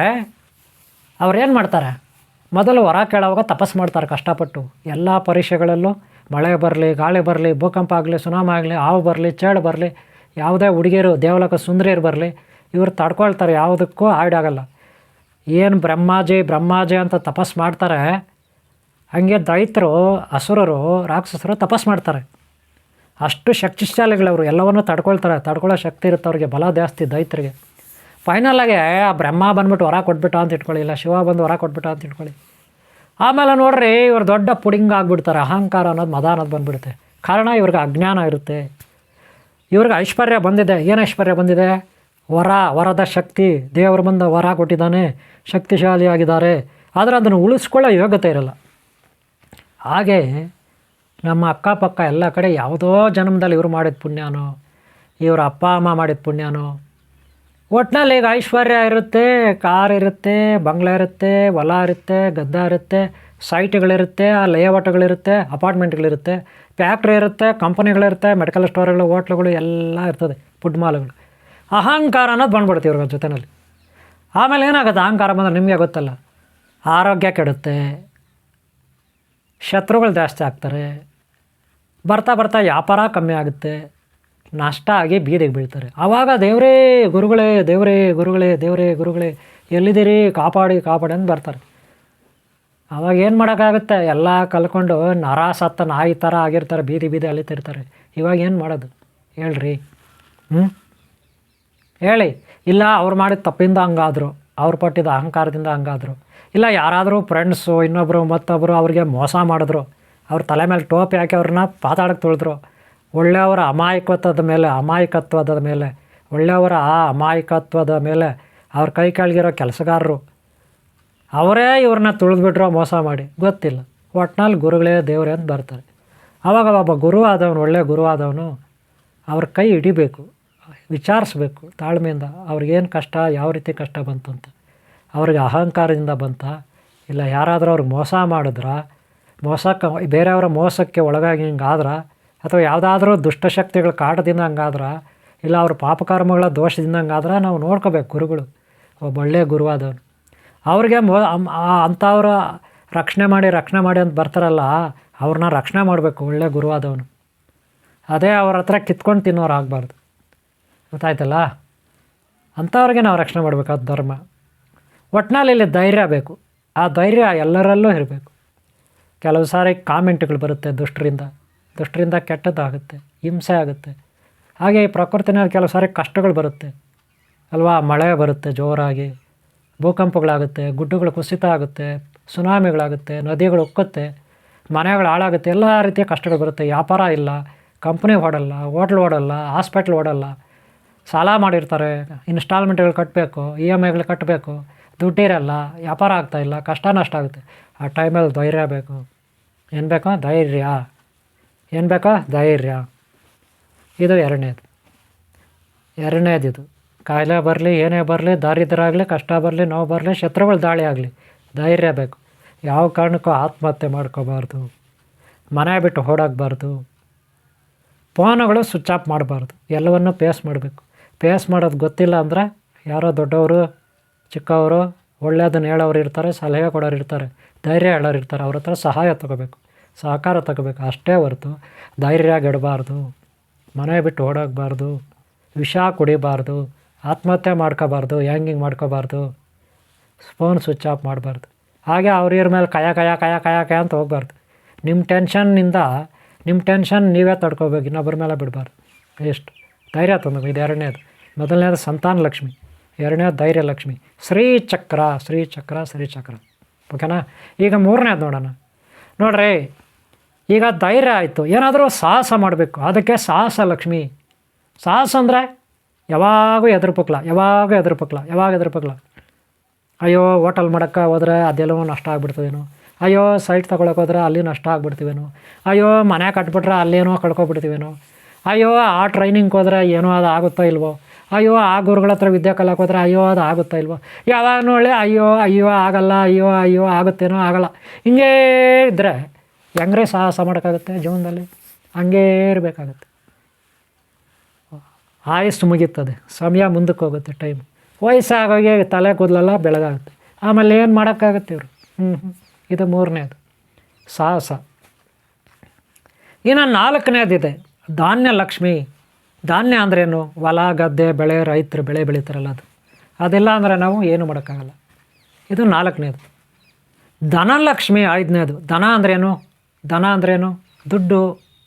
ಅವ್ರೇನು ಮಾಡ್ತಾರೆ? ಮೊದಲು ವರ ಕೇಳೋವಾಗ ತಪಸ್ಸು ಮಾಡ್ತಾರೆ ಕಷ್ಟಪಟ್ಟು. ಎಲ್ಲ ಪರೀಕ್ಷೆಗಳಲ್ಲೂ ಮಳೆ ಬರಲಿ, ಗಾಳಿ ಬರಲಿ, ಭೂಕಂಪ ಆಗಲಿ, ಸುನಾಮಿ ಆಗಲಿ, ಹಾವು ಬರಲಿ, ಚೇಳು ಬರಲಿ, ಯಾವುದೇ ಹುಡುಗಿಯರು ದೇವಲೋಕ ಸುಂದರಿಯರು ಬರಲಿ, ಇವರು ತಡ್ಕೊಳ್ತಾರೆ, ಯಾವುದಕ್ಕೂ ಆಡಾಗಲ್ಲ. ಏನು ಬ್ರಹ್ಮಾಜಿ ಅಂತ ತಪಸ್ಸು ಮಾಡ್ತಾರೆ, ಹಾಗೆ ದೈತ್ಯರು, ಅಸುರರು, ರಾಕ್ಷಸರು ತಪಸ್ಸು ಮಾಡ್ತಾರೆ. ಅಷ್ಟು ಶಕ್ತಿಶಾಲಿಗಳವರು, ಎಲ್ಲವನ್ನೂ ತಡ್ಕೊಳ್ಳೋ ಶಕ್ತಿ ಇರುತ್ತೆ ಅವ್ರಿಗೆ, ಬಲ ಜಾಸ್ತಿ ದೈತ್ಯರಿಗೆ. ಫೈನಲಾಗೆ ಆ ಬ್ರಹ್ಮ ಬಂದ್ಬಿಟ್ಟು ವರ ಕೊಟ್ಬಿಟ್ಟ ಅಂತ ಇಟ್ಕೊಳ್ಳಿ, ಇಲ್ಲ ಶಿವ ಬಂದು ವರ ಕೊಟ್ಬಿಟ್ಟ ಅಂತ ಇಟ್ಕೊಳ್ಳಿ. ಆಮೇಲೆ ನೋಡ್ರಿ, ಇವ್ರು ದೊಡ್ಡ ಪುಡಿಂಗ್ ಆಗಿಬಿಡ್ತಾರೆ. ಅಹಂಕಾರ ಅನ್ನೋದು, ಮದ ಅನ್ನೋದು ಬಂದುಬಿಡುತ್ತೆ. ಕಾರಣ ಇವ್ರಿಗೆ ಅಜ್ಞಾನ ಇರುತ್ತೆ. ಇವ್ರಿಗೆ ಐಶ್ವರ್ಯ ಬಂದಿದೆ. ಏನು ಐಶ್ವರ್ಯ ಬಂದಿದೆ? ವರದ ಶಕ್ತಿ. ದೇವರು ಬಂದ ವರ ಕೊಟ್ಟಿದ್ದಾನೆ, ಶಕ್ತಿಶಾಲಿಯಾಗಿದ್ದಾರೆ. ಆದರೆ ಅದನ್ನು ಉಳಿಸ್ಕೊಳ್ಳೋ ಯೋಗ್ಯತೆ ಇರಲ್ಲ. ಹಾಗೆ ನಮ್ಮ ಅಕ್ಕಪಕ್ಕ ಎಲ್ಲ ಕಡೆ ಯಾವುದೋ ಜನ್ಮದಲ್ಲಿ ಇವರು ಮಾಡಿದ ಪುಣ್ಯನೋ, ಇವ್ರ ಅಪ್ಪ ಅಮ್ಮ ಮಾಡಿದ ಪುಣ್ಯನೋ, ಒಟ್ಟಿನಲ್ಲಿ ಈಗ ಐಶ್ವರ್ಯ ಇರುತ್ತೆ, ಕಾರ್ ಇರುತ್ತೆ, ಬಂಗ್ಲೆ ಇರುತ್ತೆ, ಹೊಲ ಇರುತ್ತೆ, ಗದ್ದೆ ಇರುತ್ತೆ, ಸೈಟ್ಗಳಿರುತ್ತೆ, ಲೇಔಟ್ಗಳಿರುತ್ತೆ, ಅಪಾರ್ಟ್ಮೆಂಟ್ಗಳಿರುತ್ತೆ, ಫ್ಯಾಕ್ಟ್ರಿ ಇರುತ್ತೆ, ಕಂಪನಿಗಳಿರುತ್ತೆ, ಮೆಡಿಕಲ್ ಸ್ಟೋರ್ಗಳು, ಹೋಟ್ಲುಗಳು ಎಲ್ಲ ಇರ್ತದೆ, ಫುಡ್ ಮಾಲ್ಗಳು. ಅಹಂಕಾರ ಅನ್ನೋದು ಬಂದ್ಬಿಡುತ್ತೆ ಇವ್ರ ಜೊತೆಯಲ್ಲಿ. ಆಮೇಲೆ ಏನಾಗುತ್ತೆ? ಅಹಂಕಾರ ಬಂದರೆ ನಿಮಗೆ ಗೊತ್ತಲ್ಲ, ಆರೋಗ್ಯ ಕೆಡುತ್ತೆ, ಶತ್ರುಗಳು ಜಾಸ್ತಿ ಆಗ್ತಾರೆ, ಬರ್ತಾ ವ್ಯಾಪಾರ ಕಮ್ಮಿ ಆಗುತ್ತೆ, ನಷ್ಟ ಆಗಿ ಬೀದಿಗೆ ಬೀಳ್ತಾರೆ. ಆವಾಗ ದೇವರೇ ಗುರುಗಳೇ ಎಲ್ಲಿದ್ದೀರಿ, ಕಾಪಾಡಿ ಅಂತ ಬರ್ತಾರೆ. ಆವಾಗ ಏನು ಮಾಡೋಕ್ಕಾಗುತ್ತೆ? ಎಲ್ಲ ಕಲ್ಕೊಂಡು ನರ ಸತ್ತ ನಾಯಿ ಥರ ಆಗಿರ್ತಾರೆ, ಬೀದಿ ಅಲಿತಿರ್ತಾರೆ. ಇವಾಗ ಏನು ಮಾಡೋದು ಹೇಳ್ರಿ? ಹೇಳಿ. ಇಲ್ಲ ಅವ್ರು ಮಾಡಿದ ತಪ್ಪಿಂದ ಹಂಗಾದ್ರು, ಅವ್ರು ಪಟ್ಟಿದ್ದ ಅಹಂಕಾರದಿಂದ ಹಂಗಾದ್ರು, ಇಲ್ಲ ಯಾರಾದರೂ ಫ್ರೆಂಡ್ಸು ಇನ್ನೊಬ್ಬರು ಮತ್ತೊಬ್ಬರು ಅವ್ರಿಗೆ ಮೋಸ ಮಾಡಿದ್ರು, ಅವ್ರ ತಲೆ ಮೇಲೆ ಟೋಪಿ ಹಾಕಿ ಅವ್ರನ್ನ ಪಾತಾಡಕ್ಕೆ ತುಳಿದ್ರು. ಒಳ್ಳೆಯವರ ಅಮಾಯಕತ್ವದ ಮೇಲೆ ಒಳ್ಳೆಯವರ ಅಮಾಯಕತ್ವದ ಮೇಲೆ ಅವ್ರ ಕೈ ಕೆಳಗಿರೋ ಕೆಲಸಗಾರರು ಅವರೇ ಇವ್ರನ್ನ ತುಳಿದ್ಬಿಟ್ರೋ ಮೋಸ ಮಾಡಿ, ಗೊತ್ತಿಲ್ಲ. ಒಟ್ಟಿನಲ್ಲಿ ಗುರುಗಳೇ ದೇವರೇ ಅಂತ ಬರ್ತಾರೆ. ಆವಾಗ ಒಬ್ಬ ಒಳ್ಳೆಯ ಗುರು ಆದವನು ಅವ್ರ ಕೈ ಹಿಡಿಬೇಕು, ವಿಚಾರಿಸ್ಬೇಕು ತಾಳ್ಮೆಯಿಂದ. ಅವ್ರಿಗೇನು ಕಷ್ಟ, ಯಾವ ರೀತಿ ಕಷ್ಟ ಬಂತು ಅಂತ. ಅವ್ರಿಗೆ ಅಹಂಕಾರದಿಂದ ಬಂತ, ಇಲ್ಲ ಯಾರಾದರೂ ಅವ್ರಿಗೆ ಮೋಸ ಮಾಡಿದ್ರ, ಬೇರೆಯವರ ಮೋಸಕ್ಕೆ ಒಳಗಾಗಿ ಹಿಂಗಾದ್ರೆ, ಅಥವಾ ಯಾವುದಾದ್ರೂ ದುಷ್ಟಶಕ್ತಿಗಳ ಕಾಟದಿಂದ ಹಂಗಾದ್ರೆ, ಇಲ್ಲ ಅವ್ರ ಪಾಪಕರ್ಮಗಳ ದೋಷದಿಂದ ಹಂಗಾದ್ರೆ ನಾವು ನೋಡ್ಕೋಬೇಕು. ಗುರುಗಳು ಒಬ್ಬ ಒಳ್ಳೆಯ ಗುರುವಾದವನು ಅವ್ರಿಗೆ ಅಂಥವ್ರ ರಕ್ಷಣೆ ಮಾಡಿ ಅಂತ ಬರ್ತಾರಲ್ಲ, ಅವ್ರನ್ನ ರಕ್ಷಣೆ ಮಾಡಬೇಕು ಒಳ್ಳೆಯ ಗುರುವಾದವನು. ಅದೇ ಅವ್ರ ಹತ್ರ ಕಿತ್ಕೊಂಡು ತಿನ್ನೋರು ಆಗಬಾರ್ದು, ಗೊತ್ತಾಯ್ತಲ್ಲ? ಅಂಥವ್ರಿಗೆ ನಾವು ರಕ್ಷಣೆ ಮಾಡಬೇಕು, ಅದು ಧರ್ಮ. ಒಟ್ಟಿನಲ್ಲಿ ಇಲ್ಲಿ ಧೈರ್ಯ ಬೇಕು. ಆ ಧೈರ್ಯ ಎಲ್ಲರಲ್ಲೂ ಇರಬೇಕು. ಕೆಲವು ಸಾರಿ ಕಾಮೆಂಟ್ಗಳು ಬರುತ್ತೆ ದುಷ್ಟರಿಂದ ಕೆಟ್ಟದ್ದಾಗುತ್ತೆ, ಹಿಂಸೆ ಆಗುತ್ತೆ. ಹಾಗೆ ಈ ಪ್ರಕೃತಿನಲ್ಲಿ ಕೆಲವು ಸಾರಿ ಕಷ್ಟಗಳು ಬರುತ್ತೆ ಅಲ್ವಾ. ಮಳೆ ಬರುತ್ತೆ ಜೋರಾಗಿ, ಭೂಕಂಪಗಳಾಗುತ್ತೆ, ಗುಡ್ಡಗಳು ಕುಸಿತ ಆಗುತ್ತೆ, ಸುನಾಮಿಗಳಾಗುತ್ತೆ, ನದಿಗಳು ಉಕ್ಕುತ್ತೆ, ಮನೆಗಳು ಹಾಳಾಗುತ್ತೆ, ಎಲ್ಲ ರೀತಿಯ ಕಷ್ಟಗಳು ಬರುತ್ತೆ. ವ್ಯಾಪಾರ ಇಲ್ಲ, ಕಂಪ್ನಿ ಓಡಲ್ಲ, ಹೋಟ್ಲ್ ಓಡಲ್ಲ, ಹಾಸ್ಪಿಟ್ಲ್ ಓಡಲ್ಲ, ಸಾಲ ಮಾಡಿರ್ತಾರೆ, ಇನ್ಸ್ಟಾಲ್ಮೆಂಟ್ಗಳು ಕಟ್ಟಬೇಕು, EMIಗಳು ಕಟ್ಟಬೇಕು, ದುಡ್ಡಿರಲ್ಲ, ವ್ಯಾಪಾರ ಆಗ್ತಾಯಿಲ್ಲ, ಕಷ್ಟ ನಷ್ಟ ಆಗುತ್ತೆ. ಆ ಟೈಮಲ್ಲಿ ಧೈರ್ಯ ಬೇಕು. ಏನು ಬೇಕೋ ಧೈರ್ಯ, ಏನು ಬೇಕೋ ಧೈರ್ಯ. ಇದು ಎರಡನೇದು ಇದು. ಕಾಯಿಲೆ ಬರಲಿ, ಏನೇ ಬರಲಿ, ದಾರಿದ್ರ್ಯ ಆಗಲಿ, ಕಷ್ಟ ಬರಲಿ, ನೋವು ಬರಲಿ, ಶತ್ರುಗಳು ದಾಳಿ ಆಗಲಿ, ಧೈರ್ಯ ಬೇಕು. ಯಾವ ಕಾರಣಕ್ಕೂ ಆತ್ಮಹತ್ಯೆ ಮಾಡ್ಕೋಬಾರ್ದು, ಮನೆ ಬಿಟ್ಟು ಓಡಾಗಬಾರ್ದು, ಫೋನುಗಳು ಸ್ವಿಚ್ ಆಫ್ ಮಾಡಬಾರ್ದು, ಎಲ್ಲವನ್ನು ಫೇಸ್ ಮಾಡಬೇಕು. ಫೇಸ್ ಮಾಡೋದು ಗೊತ್ತಿಲ್ಲ ಅಂದರೆ ಯಾರೋ ದೊಡ್ಡವರು ಚಿಕ್ಕವರು ಒಳ್ಳೆಯದನ್ನು ಹೇಳೋರು ಇರ್ತಾರೆ, ಸಲಹೆ ಕೊಡೋರು ಇರ್ತಾರೆ, ಧೈರ್ಯ ಹೇಳೋರು ಇರ್ತಾರೆ, ಅವ್ರ ಹತ್ರ ಸಹಾಯ ತೊಗೋಬೇಕು, ಸಹಕಾರ ತೊಗೋಬೇಕು. ಅಷ್ಟೇ ಹೊರತು ಧೈರ್ಯ ಗೆಡಬಾರ್ದು, ಮನೆ ಬಿಟ್ಟು ಓಡೋಗಬಾರ್ದು, ವಿಷ ಕುಡಿಬಾರ್ದು, ಆತ್ಮಹತ್ಯೆ ಮಾಡ್ಕೋಬಾರ್ದು, ಹಿಂಗೆ ಮಾಡ್ಕೋಬಾರ್ದು, ಫೋನ್ ಸ್ವಿಚ್ ಆಫ್ ಮಾಡಬಾರ್ದು. ಹಾಗೆ ಅವ್ರ ಮೇಲೆ ಕಯ ಅಂತ ಹೋಗ್ಬಾರ್ದು. ನಿಮ್ಮ ಟೆನ್ಷನ್ ನೀವೇ ತಡ್ಕೋಬೇಕು, ಇನ್ನೊಬ್ಬರ ಮೇಲೆ ಬಿಡಬಾರ್ದು. ಎಷ್ಟು ಧೈರ್ಯ ತಂದು. ಇದು ಎರಡನೇದು. ಮೊದಲನೇದು ಸಂತಾನ ಲಕ್ಷ್ಮಿ, ಎರಡನೇದು ಧೈರ್ಯ ಲಕ್ಷ್ಮಿ. ಶ್ರೀಚಕ್ರ. ಓಕೆನಾ. ಈಗ ಮೂರನೇದು ನೋಡೋಣ. ನೋಡ್ರಿ, ಈಗ ಧೈರ್ಯ ಆಯಿತು, ಏನಾದರೂ ಸಾಹಸ ಮಾಡಬೇಕು, ಅದಕ್ಕೆ ಸಾಹಸ ಲಕ್ಷ್ಮಿ. ಸಾಹಸ ಅಂದರೆ ಯಾವಾಗೂ ಎದುರುಪಕ್ಲ. ಅಯ್ಯೋ ಹೋಟೆಲ್ ಮಾಡೋಕ್ಕೆ ಹೋದರೆ ಅದೆಲ್ಲೋ ನಷ್ಟ ಆಗ್ಬಿಡ್ತದೇನೋ, ಅಯ್ಯೋ ಸೈಟ್ ತೊಗೊಳಕ್ಕೆ ಹೋದ್ರೆ ಅಲ್ಲಿ ನಷ್ಟ ಆಗ್ಬಿಡ್ತೀವೇನೋ, ಅಯ್ಯೋ ಮನೆ ಕಟ್ಬಿಟ್ರೆ ಅಲ್ಲೇನೋ ಕಳ್ಕೊಬಿಡ್ತೀವೇನೋ, ಅಯ್ಯೋ ಆ ಟ್ರೈನಿಂಗ್ಗೆ ಹೋದರೆ ಏನೋ ಅದು ಆಗುತ್ತೋ ಇಲ್ವೋ, ಅಯ್ಯೋ ಆ ಗುರುಗಳ ಹತ್ರ ವಿದ್ಯೆ ಕಲಿಯಕ್ಕೆ ಹೋದ್ರೆ ಅಯ್ಯೋ ಅದು ಆಗುತ್ತಾ ಇಲ್ವೋ, ಯಾವಾಗ ನೋಡಿ ಅಯ್ಯೋ ಆಗಲ್ಲ, ಅಯ್ಯೋ ಆಗುತ್ತೇನೋ ಆಗಲ್ಲ. ಹಿಂಗೇ ಇದ್ದರೆ ಹೆಂಗ್ರೆ ಸಾಹಸ ಮಾಡೋಕ್ಕಾಗುತ್ತೆ ಜೀವನದಲ್ಲಿ? ಹಂಗೇ ಇರಬೇಕಾಗತ್ತೆ. ಆಯಸ್ಸು ಮುಗೀತದೆ, ಸಮಯ ಮುಂದಕ್ಕೆ ಹೋಗುತ್ತೆ, ಟೈಮ್ ವಯಸ್ಸಾಗೋಗಿ ತಲೆ ಕೂದಲೆಲ್ಲ ಬೆಳಗಾಗುತ್ತೆ. ಆಮೇಲೆ ಏನು ಮಾಡೋಕ್ಕಾಗುತ್ತೆ ಇವರು? ಇದು ಮೂರನೇದು ಸಾಹಸ. ಇನ್ನು ನಾಲ್ಕನೇದಿದೆ ಧಾನ್ಯ ಲಕ್ಷ್ಮಿ. ಧಾನ್ಯ ಅಂದ್ರೇನು? ಹೊಲ ಗದ್ದೆ ಬೆಳೆ, ರೈತರು ಬೆಳೆ ಬೆಳೀತಾರಲ್ಲ ಅದೆಲ್ಲ ಅಂದರೆ ನಾವು ಏನು ಮಾಡೋಕ್ಕಾಗಲ್ಲ. ಇದು ನಾಲ್ಕನೇದು. ಧನಲಕ್ಷ್ಮಿ ಐದನೇದು. ಧನ ಅಂದ್ರೇನು? ದುಡ್ಡು,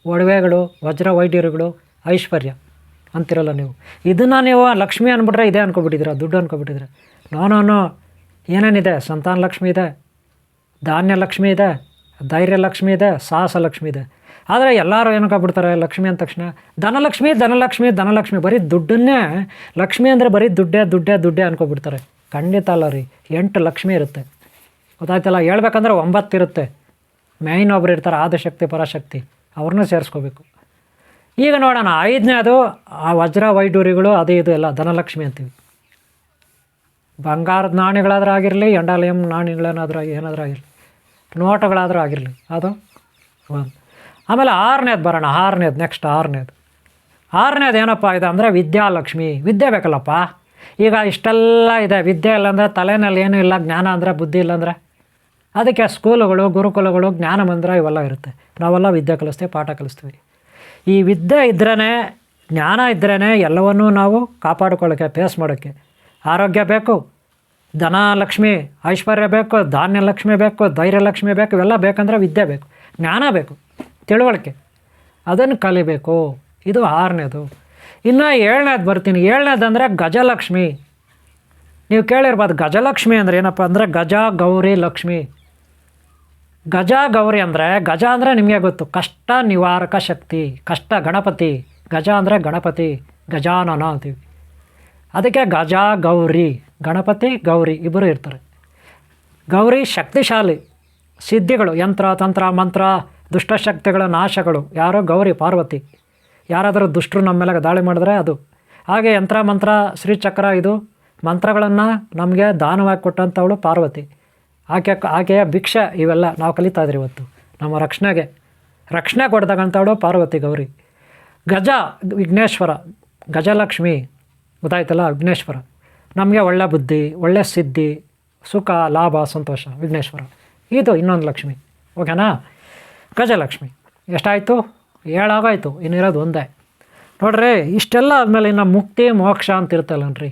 ಒಡವೆಗಳು, ವಜ್ರ ವೈಢೂರ್ಯಗಳು, ಐಶ್ವರ್ಯ ಅಂತಿರಲ್ಲ ನೀವು. ಇದನ್ನು ನೀವು ಲಕ್ಷ್ಮಿ ಅಂದ್ಬಿಟ್ರೆ ಇದೇ ಅನ್ಕೊಬಿಟ್ಟಿದ್ದೀರ, ದುಡ್ಡು ಅನ್ಕೊಬಿಟ್ಟಿದ್ರೆ. ನೋ, ಏನೇನಿದೆ? ಸಂತಾನ ಲಕ್ಷ್ಮಿ ಇದೆ, ಧಾನ್ಯ ಲಕ್ಷ್ಮಿ ಇದೆ, ಧೈರ್ಯ ಲಕ್ಷ್ಮಿ ಇದೆ, ಸಾಹಸ ಲಕ್ಷ್ಮಿ ಇದೆ. ಆದರೆ ಎಲ್ಲರೂ ಏನಕ್ಕಾಗ್ಬಿಡ್ತಾರೆ ಲಕ್ಷ್ಮಿ ಅಂದ ತಕ್ಷಣ ಧನಲಕ್ಷ್ಮಿ ಬರೀ ದುಡ್ಡನ್ನೇ ಲಕ್ಷ್ಮಿ ಅಂದರೆ ಬರೀ ದುಡ್ಡೇ ಅನ್ಕೊಬಿಡ್ತಾರೆ. ಖಂಡಿತ ಅಲ್ಲ ರೀ. 8 ಲಕ್ಷ್ಮಿ ಇರುತ್ತೆ, ಗೊತ್ತಾಯ್ತಲ್ಲ. ಹೇಳ್ಬೇಕಂದ್ರೆ 9 ಇರುತ್ತೆ. ಮೇಯ್ನ್ ಒಬ್ರು ಇರ್ತಾರೆ, ಆದಿಶಕ್ತಿ ಪರಾಶಕ್ತಿ, ಅವ್ರನ್ನೂ ಸೇರಿಸ್ಕೋಬೇಕು. ಈಗ ನೋಡೋಣ, ಐದನೇದು ಆ ವಜ್ರ ವೈಢೂರ್ಯಗಳು ಅದು ಇದು ಎಲ್ಲ ಧನಲಕ್ಷ್ಮಿ ಅಂತೀವಿ. ಬಂಗಾರದ ನಾಣ್ಯಗಳಾದರೂ ಆಗಿರಲಿ, ಎಂಡಾಲಿಯಂ ನಾಣ್ಯಗಳೇನಾದರೂ ಏನಾದರೂ ಆಗಿರಲಿ, ನೋಟುಗಳಾದರೂ ಆಗಿರಲಿ, ಅದು ಒಂದು. ಆಮೇಲೆ ಆರನೇದು ಬರೋಣ. ನೆಕ್ಸ್ಟ್ ಆರನೇದು ಏನಪ್ಪ ಇದೆ ಅಂದರೆ ವಿದ್ಯಾಲಕ್ಷ್ಮಿ. ವಿದ್ಯೆ ಬೇಕಲ್ಲಪ್ಪ. ಈಗ ಇಷ್ಟೆಲ್ಲ ಇದೆ, ವಿದ್ಯೆ ಇಲ್ಲಾಂದರೆ ತಲೆಯಲ್ಲಿ ಏನೂ ಇಲ್ಲ, ಜ್ಞಾನ ಅಂದರೆ ಬುದ್ಧಿ ಇಲ್ಲಾಂದರೆ ಅದಕ್ಕೆ ಸ್ಕೂಲುಗಳು, ಗುರುಕುಲಗಳು, ಜ್ಞಾನ ಮಂದಿರ ಇವೆಲ್ಲ ಇರುತ್ತೆ. ನಾವೆಲ್ಲ ವಿದ್ಯೆ ಕಲಿಸ್ತೀವಿ, ಪಾಠ ಕಲಿಸ್ತೀವಿ. ಈ ವಿದ್ಯೆ ಇದ್ರೇ, ಜ್ಞಾನ ಇದ್ರೇ ಎಲ್ಲವನ್ನೂ ನಾವು ಕಾಪಾಡಿಕೊಳ್ಳೋಕ್ಕೆ, ಫೇಸ್ ಮಾಡೋಕ್ಕೆ. ಆರೋಗ್ಯ ಬೇಕು, ಧನ ಲಕ್ಷ್ಮಿ, ಐಶ್ವರ್ಯ ಬೇಕು, ಧಾನ್ಯ ಲಕ್ಷ್ಮಿ ಬೇಕು, ಧೈರ್ಯ ಲಕ್ಷ್ಮಿ ಬೇಕು. ಇವೆಲ್ಲ ಬೇಕಂದ್ರೆ ವಿದ್ಯೆ ಬೇಕು, ಜ್ಞಾನ ಬೇಕು, ತಿಳುವಳಿಕೆ, ಅದನ್ನು ಕಲಿಬೇಕು. ಇದು 6ನೇದು. ಇನ್ನು 7ನೇದು ಬರ್ತೀನಿ. 7ನೇದು ಅಂದರೆ ಗಜಲಕ್ಷ್ಮಿ. ನೀವು ಕೇಳಿರ್ಬೋದು ಗಜಲಕ್ಷ್ಮಿ ಅಂದರೆ ಏನಪ್ಪ ಅಂದರೆ ಗಜ ಗೌರಿ ಲಕ್ಷ್ಮಿ. ಗಜ ಗೌರಿ ಅಂದರೆ, ಗಜ ಅಂದರೆ ನಿಮಗೆ ಗೊತ್ತು, ಕಷ್ಟ ನಿವಾರಕ ಶಕ್ತಿ, ಕಷ್ಟ ಗಣಪತಿ. ಗಜ ಅಂದರೆ ಗಣಪತಿ, ಗಜಾನನ ಅಂತೀವಿ. ಅದಕ್ಕೆ ಗಜ ಗೌರಿ, ಗಣಪತಿ ಗೌರಿ ಇಬ್ಬರು ಇರ್ತಾರೆ. ಗೌರಿ ಶಕ್ತಿಶಾಲಿ, ಸಿದ್ಧಿಗಳು, ಯಂತ್ರ ತಂತ್ರ ಮಂತ್ರ, ದುಷ್ಟಶಕ್ತಿಗಳ ನಾಶಗಳು. ಯಾರೋ ಗೌರಿ ಪಾರ್ವತಿ. ಯಾರಾದರೂ ದುಷ್ಟರು ನಮ್ಮ ಮೇಲೆ ದಾಳಿ ಮಾಡಿದ್ರೆ ಅದು. ಹಾಗೆ ಯಂತ್ರ ಮಂತ್ರ, ಶ್ರೀಚಕ್ರ, ಇದು ಮಂತ್ರಗಳನ್ನು ನಮಗೆ ದಾನವಾಗಿ ಕೊಟ್ಟಂಥವಳು ಪಾರ್ವತಿ. ಆಕೆಯ ಭಿಕ್ಷೆ ಇವೆಲ್ಲ ನಾವು ಕಲಿತಾ ಇದ್ರಿ ಇವತ್ತು. ನಮ್ಮ ರಕ್ಷಣೆ ಕೊಡ್ತಕ್ಕಂಥವಳು ಪಾರ್ವತಿ ಗೌರಿ. ಗಜ ವಿಘ್ನೇಶ್ವರ, ಗಜಲಕ್ಷ್ಮಿ, ಗೊತ್ತಾಯ್ತಲ್ಲ. ವಿಘ್ನೇಶ್ವರ ನಮಗೆ ಒಳ್ಳೆ ಬುದ್ಧಿ, ಒಳ್ಳೆ ಸಿದ್ಧಿ, ಸುಖ, ಲಾಭ, ಸಂತೋಷ. ವಿಘ್ನೇಶ್ವರ ಇದು ಇನ್ನೊಂದು ಲಕ್ಷ್ಮಿ. ಓಕೆನಾ. ಗಜಲಕ್ಷ್ಮಿ ಎಷ್ಟಾಯಿತು? 7 ಆಗೋಯ್ತು. ಇನ್ನಿರೋದು ಒಂದೇ. ನೋಡ್ರಿ, ಇಷ್ಟೆಲ್ಲ ಆದಮೇಲೆ ಇನ್ನು ಮುಕ್ತಿ ಮೋಕ್ಷ ಅಂತ ಇರ್ತಲ್ಲನ್ರಿ.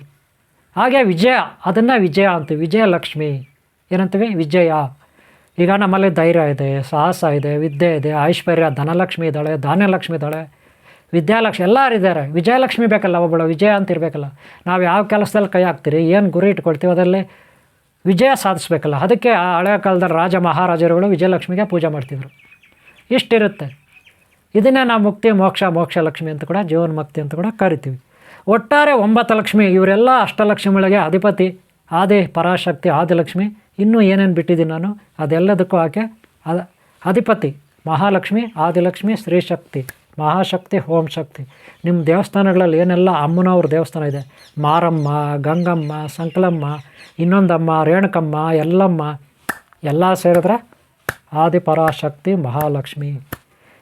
ಹಾಗೆ ವಿಜಯ, ಅದನ್ನು ವಿಜಯ ಅಂತೀವಿ. ವಿಜಯಲಕ್ಷ್ಮಿ ಏನಂತೀವಿ? ವಿಜಯ. ಈಗ ನಮ್ಮಲ್ಲಿ ಧೈರ್ಯ ಇದೆ, ಸಾಹಸ ಇದೆ, ವಿದ್ಯೆ ಇದೆ, ಐಶ್ವರ್ಯ, ಧನಲಕ್ಷ್ಮಿ ಇದ್ದಾಳೆ, ಧಾನ್ಯಲಕ್ಷ್ಮಿ ಇದ್ದಾಳೆ, ವಿದ್ಯಾಲಕ್ಷ್ಮಿ ಎಲ್ಲರೂ ಇದ್ದಾರೆ. ವಿಜಯಲಕ್ಷ್ಮಿ ಬೇಕಲ್ಲ, ಒಬ್ಬಳು ವಿಜಯ ಅಂತ ಇರಬೇಕಲ್ಲ. ನಾವು ಯಾವ ಕೆಲಸದಲ್ಲಿ ಕೈ ಹಾಕ್ತೀರಿ, ಏನು ಗುರಿ ಇಟ್ಕೊಳ್ತೀವಿ ಅದರಲ್ಲಿ ವಿಜಯ ಸಾಧಿಸ್ಬೇಕಲ್ಲ. ಅದಕ್ಕೆ ಆ ಹಳೆಯ ಕಾಲದಲ್ಲಿ ರಾಜ ಮಹಾರಾಜರುಗಳು ವಿಜಯಲಕ್ಷ್ಮಿಗೆ ಪೂಜೆ ಮಾಡ್ತಿದ್ರು. ಇಷ್ಟಿರುತ್ತೆ. ಇದನ್ನೇ ನಾವು ಮುಕ್ತಿ, ಮೋಕ್ಷ, ಮೋಕ್ಷಲಕ್ಷ್ಮಿ ಅಂತ ಕೂಡ, ಜೀವನ್ಮುಕ್ತಿ ಅಂತ ಕೂಡ ಕರಿತೀವಿ. ಒಟ್ಟಾರೆ 9 ಲಕ್ಷ್ಮಿ, ಇವರೆಲ್ಲ ಅಷ್ಟಲಕ್ಷ್ಮಿಗಳಿಗೆ ಅಧಿಪತಿ, ಆದಿ ಪರಾಶಕ್ತಿ, ಆದಿಲಕ್ಷ್ಮಿ. ಇನ್ನೂ ಏನೇನು ಬಿಟ್ಟಿದ್ದೀನಿ ನಾನು, ಅದೆಲ್ಲದಕ್ಕೂ ಆಕೆ ಅಧಿಪತಿ. ಮಹಾಲಕ್ಷ್ಮಿ, ಆದಿಲಕ್ಷ್ಮಿ, ಸ್ತ್ರೀಶಕ್ತಿ, ಮಹಾಶಕ್ತಿ, ಓಂ ಶಕ್ತಿ. ನಿಮ್ಮ ದೇವಸ್ಥಾನಗಳಲ್ಲಿ ಏನೆಲ್ಲ ಅಮ್ಮನವ್ರ ದೇವಸ್ಥಾನ ಇದೆ, ಮಾರಮ್ಮ, ಗಂಗಮ್ಮ, ಸಂಕಲಮ್ಮ, ಇನ್ನೊಂದಮ್ಮ, ರೇಣುಕಮ್ಮ, ಎಲ್ಲಮ್ಮ, ಎಲ್ಲ ಸೇರಿದ್ರೆ ಆದಿಪರಾಶಕ್ತಿ ಮಹಾಲಕ್ಷ್ಮಿ.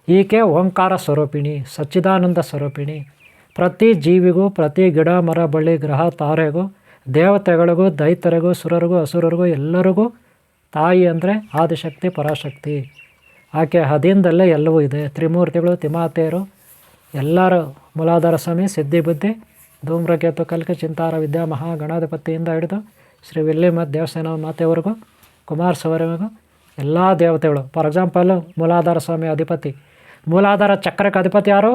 ಈಕೆ ಓಂಕಾರ ಸ್ವರೂಪಿಣಿ, ಸಚ್ಚಿದಾನಂದ ಸ್ವರೂಪಿಣಿ. ಪ್ರತಿ ಜೀವಿಗೂ, ಪ್ರತಿ ಗಿಡ ಮರ ಬಳ್ಳಿ ಗ್ರಹ ತಾರೆಗೂ, ದೇವತೆಗಳಿಗೂ, ದೈತ್ಯರಿಗೂ, ಸುರರಿಗೂ, ಅಸುರರಿಗೂ ಎಲ್ಲರಿಗೂ ತಾಯಿ ಅಂದರೆ ಆದಿಶಕ್ತಿ ಪರಾಶಕ್ತಿ. ಆಕೆ ಹದಿನದಲ್ಲೇ ಎಲ್ಲವೂ ಇದೆ. ತ್ರಿಮೂರ್ತಿಗಳು, ತಿಮಾತೆಯರು ಎಲ್ಲರೂ, ಮೂಲಾಧಾರ ಸ್ವಾಮಿ, ಸಿದ್ಧಿ ಬುದ್ಧಿ, ಧೂಮ್ರಕೇತು, ಕಲ್ಕಿ, ಚಿಂತಾರ, ವಿದ್ಯಾ, ಮಹಾ ಗಣಾಧಿಪತಿಯಿಂದ ಹಿಡಿದು ಶ್ರೀ ವಿಲ್ಲಿಮತ್ ದೇವಸ್ಥಾನ ಮಾತೆಯವರೆಗೂ, ಕುಮಾರಸ್ವಾಮಿವರೆಗೂ ಎಲ್ಲ ದೇವತೆಗಳು. ಫಾರ್ ಎಕ್ಸಾಂಪಲ್, ಮೂಲಾಧಾರ ಸ್ವಾಮಿ ಅಧಿಪತಿ. ಮೂಲಾಧಾರ ಚಕ್ರಕ್ಕೆ ಅಧಿಪತಿ ಯಾರು?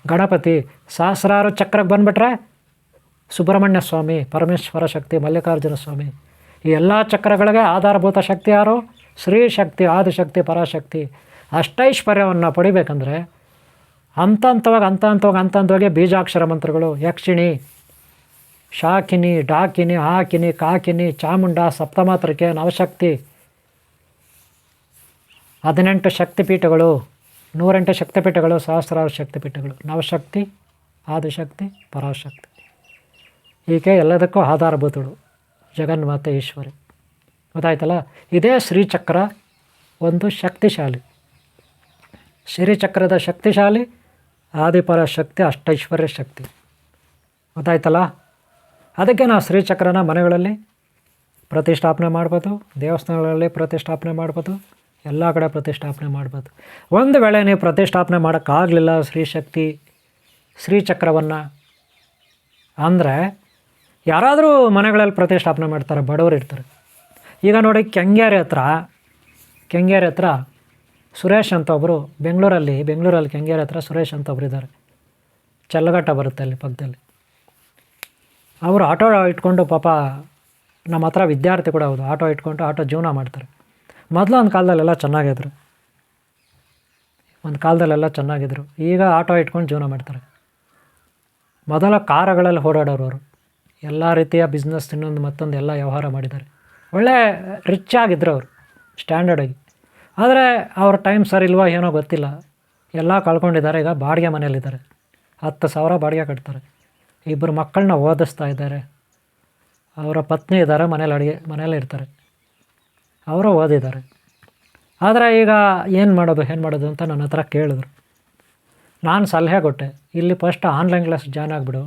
ಗಣಪತಿ. ಸಹಸ್ರಾರು ಚಕ್ರಕ್ಕೆ ಬಂದುಬಿಟ್ರೆ ಸುಬ್ರಹ್ಮಣ್ಯ ಸ್ವಾಮಿ, ಪರಮೇಶ್ವರ ಶಕ್ತಿ, ಮಲ್ಲಿಕಾರ್ಜುನ ಸ್ವಾಮಿ. ಈ ಎಲ್ಲ ಚಕ್ರಗಳಿಗೆ ಆಧಾರಭೂತ ಶಕ್ತಿ ಯಾರು? ಶ್ರೀ ಶಕ್ತಿ, ಆದಿಶಕ್ತಿ, ಪರಾಶಕ್ತಿ. ಅಷ್ಟೈಶ್ವರ್ಯವನ್ನು ಪಡಿಬೇಕಂದ್ರೆ ಹಂತವಾಗಿ ಬೀಜಾಕ್ಷರ ಮಂತ್ರಗಳು, ಯಕ್ಷಿಣಿ, ಶಾಕಿನಿ, ಡಾಕಿನಿ, ಆಕಿನಿ, ಕಾಕಿನಿ, ಚಾಮುಂಡ, ಸಪ್ತಮಾತೃಕೆ, ನವಶಕ್ತಿ, 18 ಶಕ್ತಿಪೀಠಗಳು, 108 ಶಕ್ತಿಪೀಠಗಳು, ಸಹಸ್ರಾರು ಶಕ್ತಿಪೀಠಗಳು, ನವಶಕ್ತಿ, ಆದಿಶಕ್ತಿ, ಪರಾಶಕ್ತಿ. ಈಕೆ ಎಲ್ಲದಕ್ಕೂ ಆಧಾರಭೂತಳು, ಜಗನ್ಮಾತೆ ಈಶ್ವರಿ. ಗೊತ್ತಾಯ್ತಲ್ಲ? ಇದೇ ಶ್ರೀಚಕ್ರ ಒಂದು ಶಕ್ತಿಶಾಲಿ. ಶ್ರೀಚಕ್ರದ ಶಕ್ತಿಶಾಲಿ ಆದಿಪರಾಶಕ್ತಿ, ಅಷ್ಟೈಶ್ವರ್ಯ ಶಕ್ತಿ. ಗೊತ್ತಾಯ್ತಲ್ಲ? ಅದಕ್ಕೆ ನಾವು ಶ್ರೀಚಕ್ರನ ಮನೆಗಳಲ್ಲಿ ಪ್ರತಿಷ್ಠಾಪನೆ ಮಾಡ್ಬೋದು, ದೇವಸ್ಥಾನಗಳಲ್ಲಿ ಪ್ರತಿಷ್ಠಾಪನೆ ಮಾಡ್ಬೋದು, ಎಲ್ಲ ಕಡೆ ಪ್ರತಿಷ್ಠಾಪನೆ ಮಾಡ್ಬೋದು. ಒಂದು ವೇಳೆ ನೀವು ಪ್ರತಿಷ್ಠಾಪನೆ ಮಾಡೋಕ್ಕಾಗಲಿಲ್ಲ ಶ್ರೀಚಕ್ರವನ್ನು ಅಂದರೆ, ಯಾರಾದರೂ ಮನೆಗಳಲ್ಲಿ ಪ್ರತಿಷ್ಠಾಪನೆ ಮಾಡ್ತಾರೆ, ಬಡವರು ಇರ್ತಾರೆ. ಈಗ ನೋಡಿ, ಕೆಂಗೇರಿ ಹತ್ರ ಸುರೇಶ್ ಅಂತ ಒಬ್ಬರು, ಬೆಂಗಳೂರಲ್ಲಿ ಕೆಂಗೇರಿ ಹತ್ರ ಸುರೇಶ್ ಅಂತ ಒಬ್ಬರು ಇದ್ದಾರೆ. ಚಲ್ಲಘಟ್ಟ ಬರುತ್ತೆ ಅಲ್ಲಿ ಪಕ್ಕದಲ್ಲಿ. ಅವರು ಆಟೋ ಇಟ್ಕೊಂಡು, ಪಾಪ ನಮ್ಮ ಹತ್ರ ವಿದ್ಯಾರ್ಥಿ ಕೂಡ ಹೌದು, ಆಟೋ ಇಟ್ಕೊಂಡು ಆಟೋ ಜೀವನ ಮಾಡ್ತಾರೆ. ಮೊದಲು ಒಂದು ಕಾಲದಲ್ಲೆಲ್ಲ ಚೆನ್ನಾಗಿದ್ರು. ಈಗ ಆಟೋ ಇಟ್ಕೊಂಡು ಜೀವನ ಮಾಡ್ತಾರೆ. ಮೊದಲ ಕಾರುಗಳಲ್ಲಿ ಓಡಾಡೋರು ಅವರು. ಎಲ್ಲ ರೀತಿಯ ಬಿಸ್ನೆಸ್, ಇನ್ನೊಂದು ಮತ್ತೊಂದು ಎಲ್ಲ ವ್ಯವಹಾರ ಮಾಡಿದ್ದಾರೆ. ಒಳ್ಳೆ ರಿಚ್ ಆಗಿದ್ದರು ಅವರು, ಸ್ಟ್ಯಾಂಡರ್ಡಾಗಿ. ಆದರೆ ಅವ್ರ ಟೈಮ್ ಸರಿ ಇಲ್ವೋ ಏನೋ ಗೊತ್ತಿಲ್ಲ, ಎಲ್ಲ ಕಳ್ಕೊಂಡಿದ್ದಾರೆ. ಈಗ ಬಾಡಿಗೆ ಮನೆಯಲ್ಲಿದ್ದಾರೆ. 10,000 ಬಾಡಿಗೆ ಕಟ್ತಾರೆ. 2 ಮಕ್ಕಳನ್ನ ಓದಿಸ್ತಾ ಇದ್ದಾರೆ. ಅವರ ಪತ್ನಿ ಇದ್ದಾರೆ, ಮನೇಲಿ ಇರ್ತಾರೆ. ಅವರು ಓದಿದ್ದಾರೆ. ಆದರೆ ಈಗ ಏನು ಮಾಡೋದು ಅಂತ ನನ್ನ ಹತ್ರ ಕೇಳಿದ್ರು. ನಾನು ಸಲಹೆ ಕೊಟ್ಟೆ, ಇಲ್ಲಿ ಫಸ್ಟ್ ಆನ್ಲೈನ್ ಕ್ಲಾಸ್ ಜಾಯ್ನ್ ಆಗಿಬಿಡು,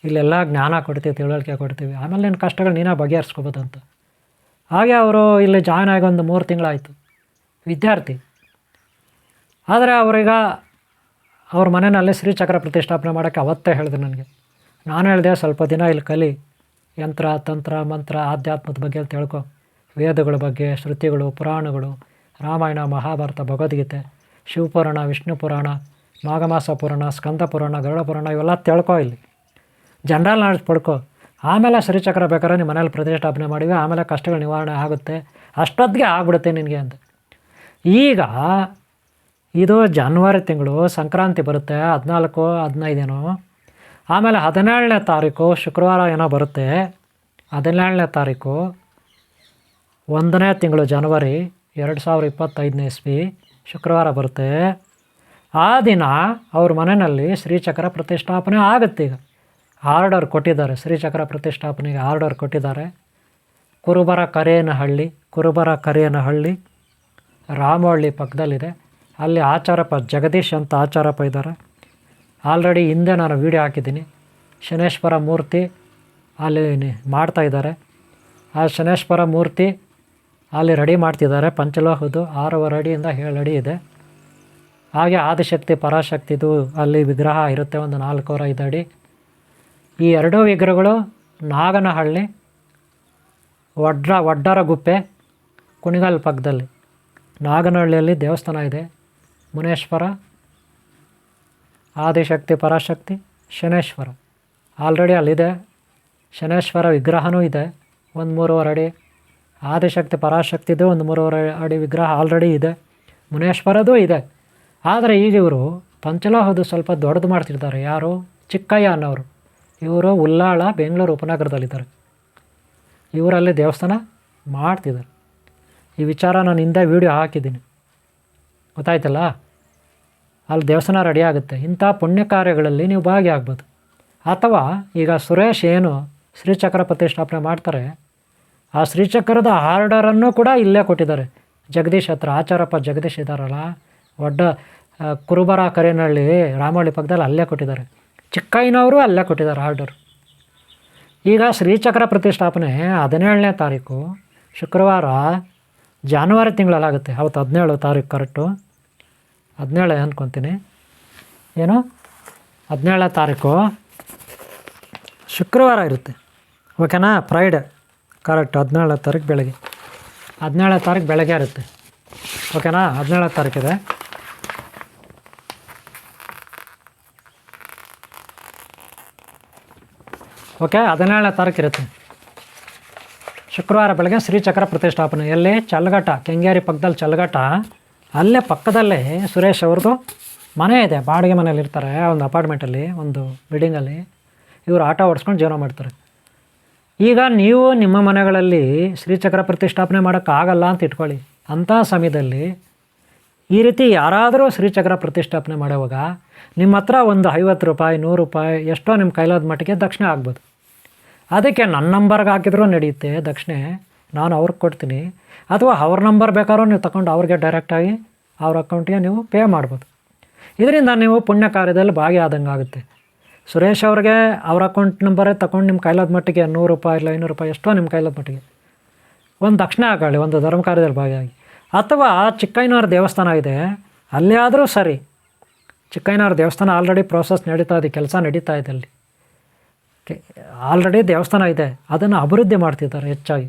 ಇಲ್ಲೆಲ್ಲ ಜ್ಞಾನ ಕೊಡ್ತೀವಿ, ತಿಳುವಳಿಕೆ ಕೊಡ್ತೀವಿ, ಆಮೇಲೆ ನಿನ್ನ ಕಷ್ಟಗಳು ನೀನೇ ಬಗೆಹರಿಸ್ಕೋಬೋದು ಅಂತ. ಹಾಗೆ ಅವರು ಇಲ್ಲಿ ಜಾಯ್ನ್ ಆಗಿ ಒಂದು 3 ತಿಂಗಳಾಯಿತು, ವಿದ್ಯಾರ್ಥಿ. ಆದರೆ ಅವ್ರ ಮನೆಯಲ್ಲಿ ಶ್ರೀಚಕ್ರ ಪ್ರತಿಷ್ಠಾಪನೆ ಮಾಡೋಕ್ಕೆ ಅವತ್ತೇ ಹೇಳಿದ್ರು ನನಗೆ. ನಾನು ಹೇಳಿದೆ, ಸ್ವಲ್ಪ ದಿನ ಇಲ್ಲಿ ಕಲಿ, ಯಂತ್ರ, ತಂತ್ರ, ಮಂತ್ರ, ಆಧ್ಯಾತ್ಮದ ಬಗ್ಗೆ ತಿಳ್ಕೊ, ವೇದಗಳ ಬಗ್ಗೆ, ಶ್ರುತಿಗಳು, ಪುರಾಣಗಳು, ರಾಮಾಯಣ, ಮಹಾಭಾರತ, ಭಗವದ್ಗೀತೆ, ಶಿವಪುರಾಣ, ವಿಷ್ಣು ಪುರಾಣ, ಮಾಘಮಾಸ ಪುರಾಣ, ಸ್ಕಂದ ಪುರಾಣ, ಗರುಡ ಪುರಾಣ, ಇವೆಲ್ಲ ತಿಳ್ಕೊ, ಇಲ್ಲಿ ಜನರಲ್ ನಾಲೆಡ್ಜ್ ಪಡ್ಕೊ. ಆಮೇಲೆ ಶ್ರೀಚಕ್ರ ಬೇಕಾದ್ರೆ ನಿಮ್ಮ ಮನೇಲಿ ಪ್ರತಿಷ್ಠಾಪನೆ ಮಾಡಿವೆ, ಆಮೇಲೆ ಕಷ್ಟಗಳು ನಿವಾರಣೆ ಆಗುತ್ತೆ, ಅಷ್ಟೊತ್ತಿಗೆ ಆಗ್ಬಿಡುತ್ತೆ ನಿನಗೆ ಅಂತ. ಈಗ ಇದು ಜನವರಿ ತಿಂಗಳು, ಸಂಕ್ರಾಂತಿ ಬರುತ್ತೆ, 14, 15 ಆಮೇಲೆ 17ನೇ ತಾರೀಕು ಶುಕ್ರವಾರ ಏನೋ ಬರುತ್ತೆ. 17ನೇ ತಾರೀಕು 1ನೇ ತಿಂಗಳು ಜನವರಿ 2025ನೇ ಇಸ್ವಿ ಶುಕ್ರವಾರ ಬರುತ್ತೆ. ಆ ದಿನ ಅವ್ರ ಮನೆಯಲ್ಲಿ ಶ್ರೀಚಕ್ರ ಪ್ರತಿಷ್ಠಾಪನೆ ಆಗುತ್ತೆ. ಈಗ ಆರ್ಡರ್ ಕೊಟ್ಟಿದ್ದಾರೆ, ಶ್ರೀಚಕ್ರ ಪ್ರತಿಷ್ಠಾಪನೆಗೆ ಆರ್ಡರ್ ಕೊಟ್ಟಿದ್ದಾರೆ. ಕುರುಬರ ಕರೇನಹಳ್ಳಿ ರಾಮವಳ್ಳಿ ಪಕ್ಕದಲ್ಲಿದೆ. ಅಲ್ಲಿ ಆಚಾರಪ್ಪ ಜಗದೀಶ್ ಅಂತ ಆಚಾರಪ್ಪ ಇದ್ದಾರೆ. ಆಲ್ರೆಡಿ ಹಿಂದೆ ನಾನು ವೀಡಿಯೋ ಹಾಕಿದ್ದೀನಿ. ಶನೇಶ್ವರ ಮೂರ್ತಿ ಅಲ್ಲಿ ಮಾಡ್ತಾಯಿದ್ದಾರೆ. ಆ ಶನೇಶ್ವರ ಮೂರ್ತಿ ಅಲ್ಲಿ ರೆಡಿ ಮಾಡ್ತಿದ್ದಾರೆ. ಪಂಚಲೋಹದ್ದು 6.5 ಅಡಿಯಿಂದ 7 ಅಡಿ ಇದೆ. ಹಾಗೆ ಆದಿಶಕ್ತಿ ಪರಾಶಕ್ತಿದು ಅಲ್ಲಿ ವಿಗ್ರಹ ಇರುತ್ತೆ, ಒಂದು 4-5 ಅಡಿ. ಈ 2 ವಿಗ್ರಹಗಳು ನಾಗನಹಳ್ಳಿ, ವಡ್ಡರ ಗುಪ್ಪೆ, ಕುಣಿಗಲ್ ಪಕ್ಕದಲ್ಲಿ ನಾಗನಹಳ್ಳಿಯಲ್ಲಿ ದೇವಸ್ಥಾನ ಇದೆ. ಮುನೇಶ್ವರ, ಆದಿಶಕ್ತಿ, ಪರಾಶಕ್ತಿ, ಶನೇಶ್ವರ ಆಲ್ರೆಡಿ ಅಲ್ಲಿದೆ. ಶನೇಶ್ವರ ವಿಗ್ರಹವೂ ಇದೆ 1-3.5 ಅಡಿ. ಆದಿಶಕ್ತಿ ಪರಾಶಕ್ತಿದು 1-3.5 ಅಡಿ ವಿಗ್ರಹ ಆಲ್ರೆಡಿ ಇದೆ. ಮುನೇಶ್ವರದೂ ಇದೆ. ಆದರೆ ಈಗ ಇವರು ಪಂಚಲೋಹದ್ದು ಸ್ವಲ್ಪ ದೊಡ್ಡದು ಮಾಡ್ತಿರ್ತಾರೆ. ಯಾರು? ಚಿಕ್ಕಯ್ಯ ಅನ್ನೋರು. ಇವರು ಉಲ್ಲಾಳ, ಬೆಂಗಳೂರು ಉಪನಗರದಲ್ಲಿದ್ದಾರೆ. ಇವರಲ್ಲಿ ದೇವಸ್ಥಾನ ಮಾಡ್ತಿದ್ದಾರೆ. ಈ ವಿಚಾರ ನಾನು ಹಿಂದೆ ವೀಡಿಯೋ ಹಾಕಿದ್ದೀನಿ, ಗೊತ್ತಾಯ್ತಲ್ಲ. ಅಲ್ಲಿ ದೇವಸ್ಥಾನ ರೆಡಿ ಆಗುತ್ತೆ. ಇಂಥ ಪುಣ್ಯ ಕಾರ್ಯಗಳಲ್ಲಿ ನೀವು ಭಾಗಿಯಾಗ್ಬೋದು. ಅಥವಾ ಈಗ ಸುರೇಶ್ ಏನು ಶ್ರೀಚಕ್ರ ಪ್ರತಿಷ್ಠಾಪನೆ ಮಾಡ್ತಾರೆ, ಆ ಶ್ರೀಚಕ್ರದ ಆರ್ಡರನ್ನು ಕೂಡ ಇಲ್ಲೇ ಕೊಟ್ಟಿದ್ದಾರೆ. ಜಗದೀಶ್ ಹತ್ರ, ಆಚಾರಪ್ಪ ಜಗದೀಶ್ ಇದ್ದಾರಲ್ಲ, ಒಡ್ಡ ಕುರುಬರ ಕರೇನಹಳ್ಳಿ, ರಾಮಹಳ್ಳಿ ಪಕ್ಕದಲ್ಲಿ ಅಲ್ಲೇ ಕೊಟ್ಟಿದ್ದಾರೆ. ಚಿಕ್ಕಯ್ಯನವರು ಅಲ್ಲೇ ಕೊಟ್ಟಿದ್ದಾರೆ ಆರ್ಡರ್. ಈಗ ಶ್ರೀಚಕ್ರ ಪ್ರತಿಷ್ಠಾಪನೆ 17ನೇ ತಾರೀಕು ಶುಕ್ರವಾರ ಜಾನ್ವರಿ ತಿಂಗಳಲ್ಲಾಗುತ್ತೆ. ಅವತ್ತು 17 ತಾರೀಕು ಕರೆಕ್ಟು, 17 ಅಂದ್ಕೊತೀನಿ. ಏನು 17ನೇ ತಾರೀಕು ಶುಕ್ರವಾರ ಇರುತ್ತೆ, ಓಕೆನಾ? ಫ್ರೈಡೆ ಕರೆಕ್ಟ್ 17ನೇ ತಾರೀಕು ಬೆಳಗ್ಗೆ. 17ನೇ ತಾರೀಕು ಬೆಳಗ್ಗೆ ಇರುತ್ತೆ, ಓಕೆನಾ? 17ನೇ ತಾರೀಕಿದೆ. ಓಕೆ, 17ನೇ ತಾರೀಕು ಇರುತ್ತೆ ಶುಕ್ರವಾರ ಬೆಳಗ್ಗೆ ಶ್ರೀಚಕ್ರ ಪ್ರತಿಷ್ಠಾಪನೆ. ಎಲ್ಲಿ? ಚಲ್ಲಘಟ್ಟ, ಕೆಂಗೇರಿ ಪಕ್ಕದಲ್ಲಿ ಚಲ್ಲಘಟ್ಟ. ಅಲ್ಲೇ ಪಕ್ಕದಲ್ಲೇ ಸುರೇಶ್ ಅವ್ರದ್ದು ಮನೆ ಇದೆ, ಬಾಡಿಗೆ ಮನೇಲಿ ಇರ್ತಾರೆ. ಒಂದು ಅಪಾರ್ಟ್ಮೆಂಟಲ್ಲಿ, ಒಂದು ಬಿಲ್ಡಿಂಗಲ್ಲಿ ಇವರು ಆಟೋ ಓಡಿಸ್ಕೊಂಡು ಜೀವನ ಮಾಡ್ತಾರೆ. ಈಗ ನೀವು ನಿಮ್ಮ ಮನೆಗಳಲ್ಲಿ ಶ್ರೀಚಕ್ರ ಪ್ರತಿಷ್ಠಾಪನೆ ಮಾಡೋಕ್ಕಾಗಲ್ಲ ಅಂತ ಇಟ್ಕೊಳ್ಳಿ. ಅಂಥ ಸಮಯದಲ್ಲಿ ಈ ರೀತಿ ಯಾರಾದರೂ ಶ್ರೀಚಕ್ರ ಪ್ರತಿಷ್ಠಾಪನೆ ಮಾಡುವಾಗ ನಿಮ್ಮ ಹತ್ರ ಒಂದು 50 ರೂಪಾಯಿ, 100 ರೂಪಾಯಿ, ಎಷ್ಟೋ ನಿಮ್ಮ ಕೈಲಾದ ಮಟ್ಟಿಗೆ ದಕ್ಷಿಣೆ ಆಗ್ಬೋದು. ಅದಕ್ಕೆ ನನ್ನ ನಂಬರ್ಗೆ ಹಾಕಿದ್ರೂ ನಡೆಯುತ್ತೆ ದಕ್ಷಿಣೆ, ನಾನು ಅವ್ರಿಗೆ ಕೊಡ್ತೀನಿ. ಅಥವಾ ಅವ್ರ ನಂಬರ್ ಬೇಕಾದ್ರೂ ನೀವು ತಗೊಂಡು ಅವ್ರಿಗೆ ಡೈರೆಕ್ಟಾಗಿ ಅವ್ರ ಅಕೌಂಟಿಗೆ ನೀವು ಪೇ ಮಾಡ್ಬೋದು. ಇದರಿಂದ ನೀವು ಪುಣ್ಯ ಕಾರ್ಯದಲ್ಲಿ ಭಾಗಿಯಾದಂಗೆ ಆಗುತ್ತೆ. ಸುರೇಶ್ ಅವ್ರಿಗೆ ಅವ್ರ ಅಕೌಂಟ್ ನಂಬರೇ ತಗೊಂಡು ನಿಮ್ಮ ಕೈಲಾದ ಮಟ್ಟಿಗೆ 100 ರೂಪಾಯಿ ಇಲ್ಲ 500 ರೂಪಾಯಿ, ಎಷ್ಟೋ ನಿಮ್ಮ ಕೈಲಾದ ಮಟ್ಟಿಗೆ ಒಂದು ದಕ್ಷಿಣೆ ಹಾಕೊಳ್ಳಿ, ಒಂದು ಧರ್ಮ ಕಾರ್ಯದಲ್ಲಿ ಭಾಗಿಯಾಗಿ. ಅಥವಾ ಚಿಕ್ಕಯ್ಯನವ್ರ ದೇವಸ್ಥಾನ ಇದೆ, ಅಲ್ಲೇ ಆದರೂ ಸರಿ. ಚಿಕ್ಕಯ್ಯನವ್ರ ದೇವಸ್ಥಾನ ಆಲ್ರೆಡಿ ಪ್ರೋಸೆಸ್ ನಡೀತಾ ಇದೆ, ಕೆಲಸ ನಡೀತಾ ಇದೆ. ಅಲ್ಲಿ ಆಲ್ರೆಡಿ ದೇವಸ್ಥಾನ ಇದೆ, ಅದನ್ನು ಅಭಿವೃದ್ಧಿ ಮಾಡ್ತಿದ್ದಾರೆ ಹೆಚ್ಚಾಗಿ.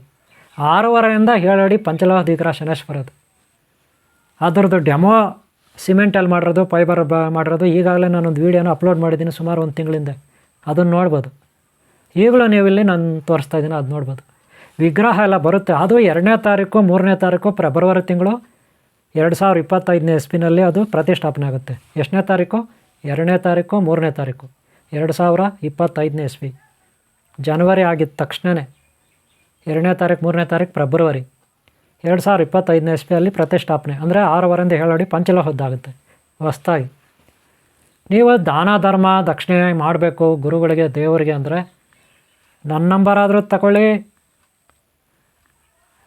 6.5 7 ಅಡಿ ಪಂಚಲೋಹ ವಿಗ್ರಹ ಶನೇಶ್ವರದ್ದು. ಅದರದ್ದು ಡೆಮೋ ಸಿಮೆಂಟಲ್ಲಿ ಮಾಡಿರೋದು, ಫೈಬರ್ ಮಾಡಿರೋದು. ಈಗಾಗಲೇ ನಾನೊಂದು ವೀಡಿಯೋನ ಅಪ್ಲೋಡ್ ಮಾಡಿದ್ದೀನಿ ಸುಮಾರು 1 ತಿಂಗಳಿಂದ. ಅದನ್ನು ನೋಡ್ಬೋದು. ಈಗಲೂ ನೀವು ಇಲ್ಲಿ ನಾನು ತೋರಿಸ್ತಾ ಇದ್ದೀನಿ, ಅದು ನೋಡ್ಬೋದು. ವಿಗ್ರಹ ಎಲ್ಲ ಬರುತ್ತೆ. ಅದು 2ನೇ ತಾರೀಕು 3ನೇ ತಾರೀಕು ಫೆಬ್ರವರಿ ತಿಂಗಳು 2025ನೇ ಇಸ್ವಿನಲ್ಲಿ ಅದು ಪ್ರತಿಷ್ಠಾಪನೆ ಆಗುತ್ತೆ. ಎಷ್ಟನೇ ತಾರೀಕು? 2ನೇ ತಾರೀಕು 3ನೇ ತಾರೀಕು 2025ನೇ ಇಸ್ವಿ. ಜನವರಿ ಆಗಿದ್ದ ತಕ್ಷಣವೇ 2ನೇ ತಾರೀಕು 3ನೇ ತಾರೀಕು ಫೆಬ್ರವರಿ 2025ನೇ ಇಸ್ವಿಯಲ್ಲಿ ಪ್ರತಿಷ್ಠಾಪನೆ. ಅಂದರೆ 6.5 7 ಅಡಿ ಪಂಚಲೋಹದ್ದಾಗುತ್ತೆ ಹೊಸ್ದಾಗಿ. ನೀವು ದಾನ ಧರ್ಮ ದಕ್ಷಿಣೆ ಮಾಡಬೇಕು ಗುರುಗಳಿಗೆ, ದೇವರಿಗೆ ಅಂದರೆ ನನ್ನ ನಂಬರ್ ಆದರೂ ತಗೊಳ್ಳಿ,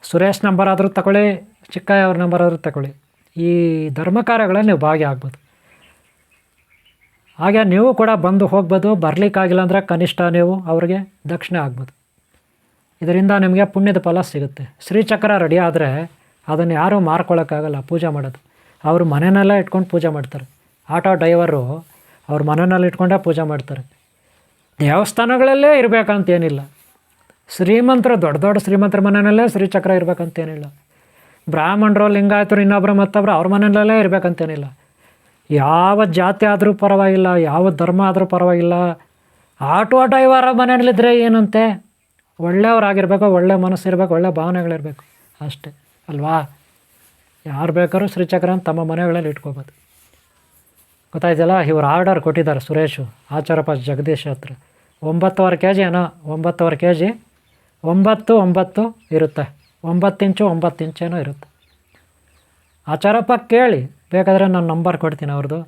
ಸುರೇಶ್ ನಂಬರ್ ಆದರೂ ತಗೊಳ್ಳಿ, ಚಿಕ್ಕಯ್ಯ ಅವ್ರ ನಂಬರ್ ಆದರೂ ತಗೊಳ್ಳಿ. ಈ ಧರ್ಮ ಕಾರ್ಯಗಳಲ್ಲಿ ನೀವು ಭಾಗಿಯಾಗ್ಬೋದು. ಹಾಗೆ ನೀವು ಕೂಡ ಬಂದು ಹೋಗ್ಬೋದು. ಬರಲಿಕ್ಕಾಗಿಲ್ಲ ಅಂದರೆ ಕನಿಷ್ಠ ನೀವು ಅವ್ರಿಗೆ ದಕ್ಷಿಣೆ ಆಗ್ಬೋದು. ಇದರಿಂದ ನಿಮಗೆ ಪುಣ್ಯದ ಫಲ ಸಿಗುತ್ತೆ. ಶ್ರೀಚಕ್ರ ರೆಡಿ ಆದರೆ ಅದನ್ನು ಯಾರೂ ಮಾರ್ಕೊಳ್ಳೋಕ್ಕಾಗಲ್ಲ. ಪೂಜೆ ಮಾಡೋದು ಅವರು ಮನೆಯಲ್ಲೇ ಇಟ್ಕೊಂಡು ಪೂಜೆ ಮಾಡ್ತಾರೆ. ಆಟೋ ಡ್ರೈವರು ಅವ್ರ ಮನೆಯಲ್ಲಿ ಇಟ್ಕೊಂಡೇ ಪೂಜೆ ಮಾಡ್ತಾರೆ. ದೇವಸ್ಥಾನಗಳಲ್ಲೇ ಇರಬೇಕಂತೇನಿಲ್ಲ. ಶ್ರೀಮಂತರು, ದೊಡ್ಡ ದೊಡ್ಡ ಶ್ರೀಮಂತರ ಮನೆಯಲ್ಲೇ ಶ್ರೀಚಕ್ರ ಇರಬೇಕಂತೇನಿಲ್ಲ. ಬ್ರಾಹ್ಮಣರು, ಲಿಂಗಾಯತರು, ಇನ್ನೊಬ್ಬರು ಮತ್ತೊಬ್ಬರು ಅವ್ರ ಮನೆಯಲ್ಲೇ ಇರಬೇಕಂತೇನಿಲ್ಲ. ಯಾವ ಜಾತಿ ಆದರೂ ಪರವಾಗಿಲ್ಲ, ಯಾವ ಧರ್ಮ ಆದರೂ ಪರವಾಗಿಲ್ಲ. ಆಟೋ ಡ್ರೈವರ ಮನೆಯಲ್ಲಿದ್ದರೆ ಏನಂತೆ, ಒಳ್ಳೆಯವರಾಗಿರ್ಬೇಕು, ಒಳ್ಳೆ ಮನಸ್ಸಿರಬೇಕು, ಒಳ್ಳೆ ಭಾವನೆಗಳಿರಬೇಕು, ಅಷ್ಟೇ ಅಲ್ವಾ? ಯಾರು ಬೇಕಾದ್ರೂ ಶ್ರೀಚಕ್ರ ಅಂತ ತಮ್ಮ ಮನೆಗಳಲ್ಲಿ ಇಟ್ಕೋಬೋದು. ಗೊತ್ತಾಯ್ತಲ್ಲ? ಇವ್ರು ಆರ್ಡರ್ ಕೊಟ್ಟಿದ್ದಾರೆ ಸುರೇಶು, ಆಚಾರಪ್ಪ ಜಗದೀಶ್ ಹತ್ರ. 9.5 kg ಏನೋ, 9.5 kg 9 ಇರುತ್ತೆ. 9 ಇಂಚು 9 ಇಂಚೇನೋ ಇರುತ್ತೆ. ಆಚಾರಪ್ಪ ಕೇಳಿ, ಬೇಕಾದರೆ ನಾನು ನಂಬರ್ ಕೊಡ್ತೀನಿ ಅವ್ರದ್ದು,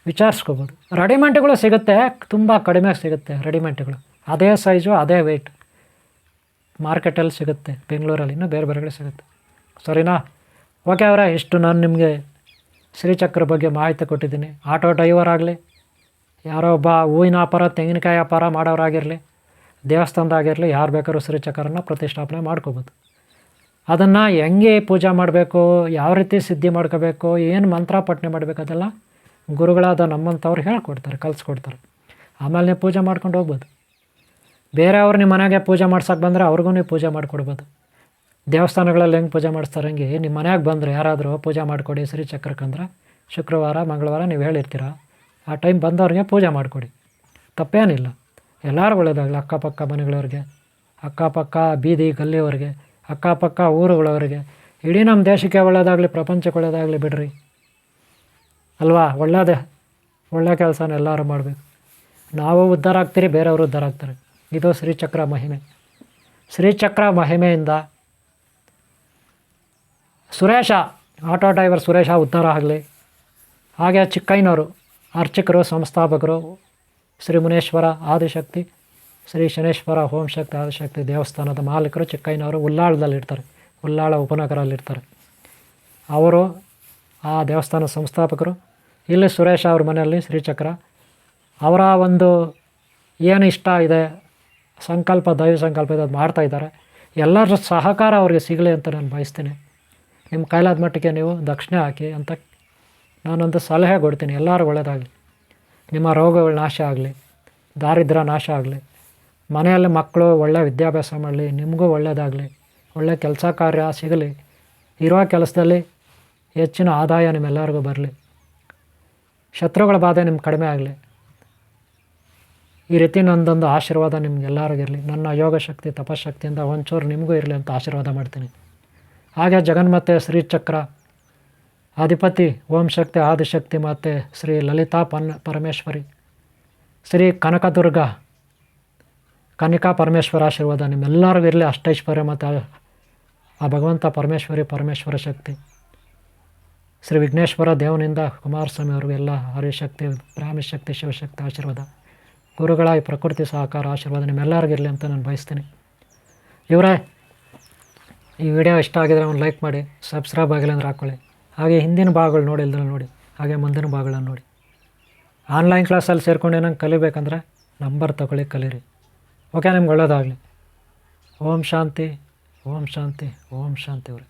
ವಿಚಾರಿಸ್ಕೋಬೋದು. ರೆಡಿಮೆಂಟ್ಗಳು ಸಿಗುತ್ತೆ, ತುಂಬ ಕಡಿಮೆ ಸಿಗುತ್ತೆ ರೆಡಿಮೆಂಟ್ಗಳು. ಅದೇ ಸೈಜು ಅದೇ ವೆಯ್ಟ್ ಮಾರ್ಕೆಟಲ್ಲಿ ಸಿಗುತ್ತೆ, ಬೆಂಗಳೂರಲ್ಲಿ. ಇನ್ನೂ ಬೇರೆ ಬೇರೆಗಳು ಸಿಗುತ್ತೆ. ಸರಿನಾ? ಓಕೆ ಅವರೇ, ಇಷ್ಟು ನಾನು ನಿಮಗೆ ಶ್ರೀಚಕ್ರ ಬಗ್ಗೆ ಮಾಹಿತಿ ಕೊಟ್ಟಿದ್ದೀನಿ. ಆಟೋ ಡ್ರೈವರ್ ಆಗಲಿ, ಯಾರೋ ಒಬ್ಬ ಹೂವಿನ ವ್ಯಾಪಾರ, ತೆಂಗಿನಕಾಯಿ ವ್ಯಾಪಾರ ಮಾಡೋರಾಗಿರಲಿ, ದೇವಸ್ಥಾನದಾಗಿರಲಿ, ಯಾರು ಬೇಕಾದ್ರೂ ಶ್ರೀಚಕ್ರನ ಪ್ರತಿಷ್ಠಾಪನೆ ಮಾಡ್ಕೋಬೋದು. ಅದನ್ನು ಹೆಂಗೆ ಪೂಜೆ ಮಾಡಬೇಕು, ಯಾವ ರೀತಿ ಸಿದ್ಧಿ ಮಾಡ್ಕೋಬೇಕು, ಏನು ಮಂತ್ರ ಪಠನೆ ಮಾಡಬೇಕು, ಅದೆಲ್ಲ ಗುರುಗಳಾದ ನಮ್ಮಂಥವ್ರು ಹೇಳ್ಕೊಡ್ತಾರೆ, ಕಲಿಸ್ಕೊಡ್ತಾರೆ. ಆಮೇಲೆ ನೀವು ಪೂಜೆ ಮಾಡ್ಕೊಂಡು ಹೋಗ್ಬೋದು. ಬೇರೆಯವ್ರು ನಿಮ್ಮ ಮನೆಗೆ ಪೂಜೆ ಮಾಡ್ಸೋಕೆ ಬಂದರೆ ಅವ್ರಿಗೂ ನೀವು ಪೂಜೆ ಮಾಡಿಕೊಡ್ಬೋದು. ದೇವಸ್ಥಾನಗಳಲ್ಲಿ ಹೆಂಗೆ ಪೂಜೆ ಮಾಡಿಸ್ತಾರೆ ಹಂಗೆ ನಿಮ್ಮ ಮನ್ಯಾಗೆ ಬಂದರೆ ಯಾರಾದರೂ ಪೂಜೆ ಮಾಡಿಕೊಡಿ ಶ್ರೀಚಕ್ರಕ್ಕಂದ್ರೆ ಶುಕ್ರವಾರ ಮಂಗಳವಾರ ನೀವು ಹೇಳಿರ್ತೀರ, ಆ ಟೈಮ್ ಬಂದವ್ರಿಗೆ ಪೂಜೆ ಮಾಡಿಕೊಡಿ, ತಪ್ಪೇನಿಲ್ಲ. ಎಲ್ಲರೂ ಒಳ್ಳೆಯದಾಗಲಿ, ಅಕ್ಕಪಕ್ಕ ಮನೆಗಳವ್ರಿಗೆ, ಅಕ್ಕಪಕ್ಕ ಬೀದಿ ಗಲ್ಲಿಯವ್ರಿಗೆ, ಅಕ್ಕಪಕ್ಕ ಊರುಗಳವ್ರಿಗೆ, ಇಡೀ ನಮ್ಮ ದೇಶಕ್ಕೆ ಒಳ್ಳೆಯದಾಗಲಿ, ಪ್ರಪಂಚಕ್ಕೆ ಒಳ್ಳೆಯದಾಗಲಿ ಬಿಡ್ರಿ ಅಲ್ವಾ. ಒಳ್ಳೆ ಕೆಲಸನ ಎಲ್ಲರೂ ಮಾಡಬೇಕು. ನಾವು ಉದ್ಧಾರ ಆಗ್ತೀರಿ, ಬೇರೆಯವರು ಉದ್ಧಾರ ಆಗ್ತಾರೆ. ಇದು ಶ್ರೀಚಕ್ರ ಮಹಿಮೆ. ಶ್ರೀಚಕ್ರ ಮಹಿಮೆಯಿಂದ ಸುರೇಶ, ಆಟೋ ಡ್ರೈವರ್ ಸುರೇಶ ಉದ್ಧಾರ ಆಗಲಿ. ಹಾಗೆ ಚಿಕ್ಕಯ್ಯನವರು ಅರ್ಚಕರು, ಸಂಸ್ಥಾಪಕರು, ಶ್ರೀ ಮುನೇಶ್ವರ ಆದಿಶಕ್ತಿ, ಶ್ರೀ ಶನೇಶ್ವರ ಓಂ ಶಕ್ತಿ ಆದಿಶಕ್ತಿ ದೇವಸ್ಥಾನದ ಮಾಲೀಕರು ಚಿಕ್ಕಯ್ಯನವರು ಉಲ್ಲಾಳದಲ್ಲಿರ್ತಾರೆ, ಉಲ್ಲಾಳ ಉಪನಗರಲ್ಲಿರ್ತಾರೆ. ಅವರು ಆ ದೇವಸ್ಥಾನ ಸಂಸ್ಥಾಪಕರು. ಇಲ್ಲಿ ಸುರೇಶ ಅವ್ರ ಮನೆಯಲ್ಲಿ ಶ್ರೀಚಕ್ರ. ಅವರ ಒಂದು ಏನು ಇಷ್ಟ ಇದೆ, ಸಂಕಲ್ಪ, ದೈವ ಸಂಕಲ್ಪ ಇದೆ, ಅದು ಮಾಡ್ತಾಯಿದ್ದಾರೆ. ಎಲ್ಲರ ಸಹಕಾರ ಅವ್ರಿಗೆ ಸಿಗಲಿ ಅಂತ ನಾನು ಬಯಸ್ತೀನಿ. ನಿಮ್ಮ ಕೈಲಾದ ಮಟ್ಟಿಗೆ ನೀವು ದಕ್ಷಿಣೆ ಹಾಕಿ ಅಂತ ನಾನೊಂದು ಸಲಹೆ ಕೊಡ್ತೀನಿ. ಎಲ್ಲರೂ ಒಳ್ಳೆಯದಾಗಲಿ, ನಿಮ್ಮ ರೋಗಗಳು ನಾಶ ಆಗಲಿ, ದಾರಿದ್ರ್ಯ ನಾಶ ಆಗಲಿ, ಮನೆಯಲ್ಲಿ ಮಕ್ಕಳು ಒಳ್ಳೆಯ ವಿದ್ಯಾಭ್ಯಾಸ ಮಾಡಲಿ, ನಿಮಗೂ ಒಳ್ಳೆಯದಾಗಲಿ, ಒಳ್ಳೆಯ ಕೆಲಸ ಕಾರ್ಯ ಸಿಗಲಿ, ಇರೋ ಕೆಲಸದಲ್ಲಿ ಹೆಚ್ಚಿನ ಆದಾಯ ನಿಮ್ಮೆಲ್ಲರಿಗೂ ಬರಲಿ, ಶತ್ರುಗಳ ಬಾಧೆ ನಿಮ್ಗೆ ಕಡಿಮೆ ಆಗಲಿ. ಈ ರೀತಿ ನನ್ನದೊಂದು ಆಶೀರ್ವಾದ ನಿಮ್ಗೆಲ್ಲರಿಗಿರಲಿ. ನನ್ನ ಯೋಗ ಶಕ್ತಿ ತಪಶಕ್ತಿಯಿಂದ ಒಂಚೂರು ನಿಮಗೂ ಇರಲಿ ಅಂತ ಆಶೀರ್ವಾದ ಮಾಡ್ತೀನಿ. ಹಾಗೆ ಜಗನ್ಮಾತೆ ಶ್ರೀಚಕ್ರ ಅಧಿಪತಿ ಓಂ ಶಕ್ತಿ ಆದಿಶಕ್ತಿ ಮಾತೆ ಶ್ರೀ ಲಲಿತಾ ಪರಮೇಶ್ವರಿ, ಶ್ರೀ ಕನಕದುರ್ಗ ಕನಿಕಾ ಪರಮೇಶ್ವರ ಆಶೀರ್ವಾದ ನಿಮ್ಮೆಲ್ಲರಿಗೂ ಇರಲಿ. ಅಷ್ಟೈಶ್ವರ್ಯ ಮತ್ತು ಆ ಭಗವಂತ ಪರಮೇಶ್ವರ ಶಕ್ತಿ, ಶ್ರೀ ವಿಘ್ನೇಶ್ವರ ದೇವನಿಂದ ಕುಮಾರಸ್ವಾಮಿ ಅವ್ರಿಗೂ ಎಲ್ಲ ಹರಿಶಕ್ತಿ, ಬ್ರಾಹ್ಮಿ ಶಕ್ತಿ, ಶಿವಶಕ್ತಿ ಆಶೀರ್ವಾದ, ಗುರುಗಳ ಈ ಪ್ರಕೃತಿ ಸಹಕಾರ ಆಶೀರ್ವಾದ ನಿಮ್ಮೆಲ್ಲರಿಗಿರಲಿ ಅಂತ ನಾನು ಬಯಸ್ತೀನಿ. ಇವರೇ ಈ ವಿಡಿಯೋ ಇಷ್ಟ ಆಗಿದರೆ ಒಂದು ಲೈಕ್ ಮಾಡಿ, ಸಬ್ಸ್ಕ್ರೈಬ್ ಆಗಿಲ್ಲ ಅಂದ್ರೆ ಹಾಕ್ಕೊಳ್ಳಿ. ಹಾಗೆ ಹಿಂದಿನ ಭಾಗಗಳು ನೋಡಿ ಇಲ್ದ್ರೆ ನೋಡಿ, ಹಾಗೆ ಮುಂದಿನ ಭಾಗಗಳನ್ನು ನೋಡಿ. ಆನ್ಲೈನ್ ಕ್ಲಾಸಲ್ಲಿ ಸೇರ್ಕೊಂಡು ಏನಂಗೆ ಕಲಿಬೇಕಂದ್ರೆ ನಂಬರ್ ತಗೊಳ್ಳಿ, ಕಲೀರಿ. ಓಕೆ, ನಿಮ್ಗೆ ಒಳ್ಳೆಯದಾಗಲಿ. ಓಂ ಶಾಂತಿ, ಓಂ ಶಾಂತಿ, ಓಂ ಶಾಂತಿ ಅವರೇ.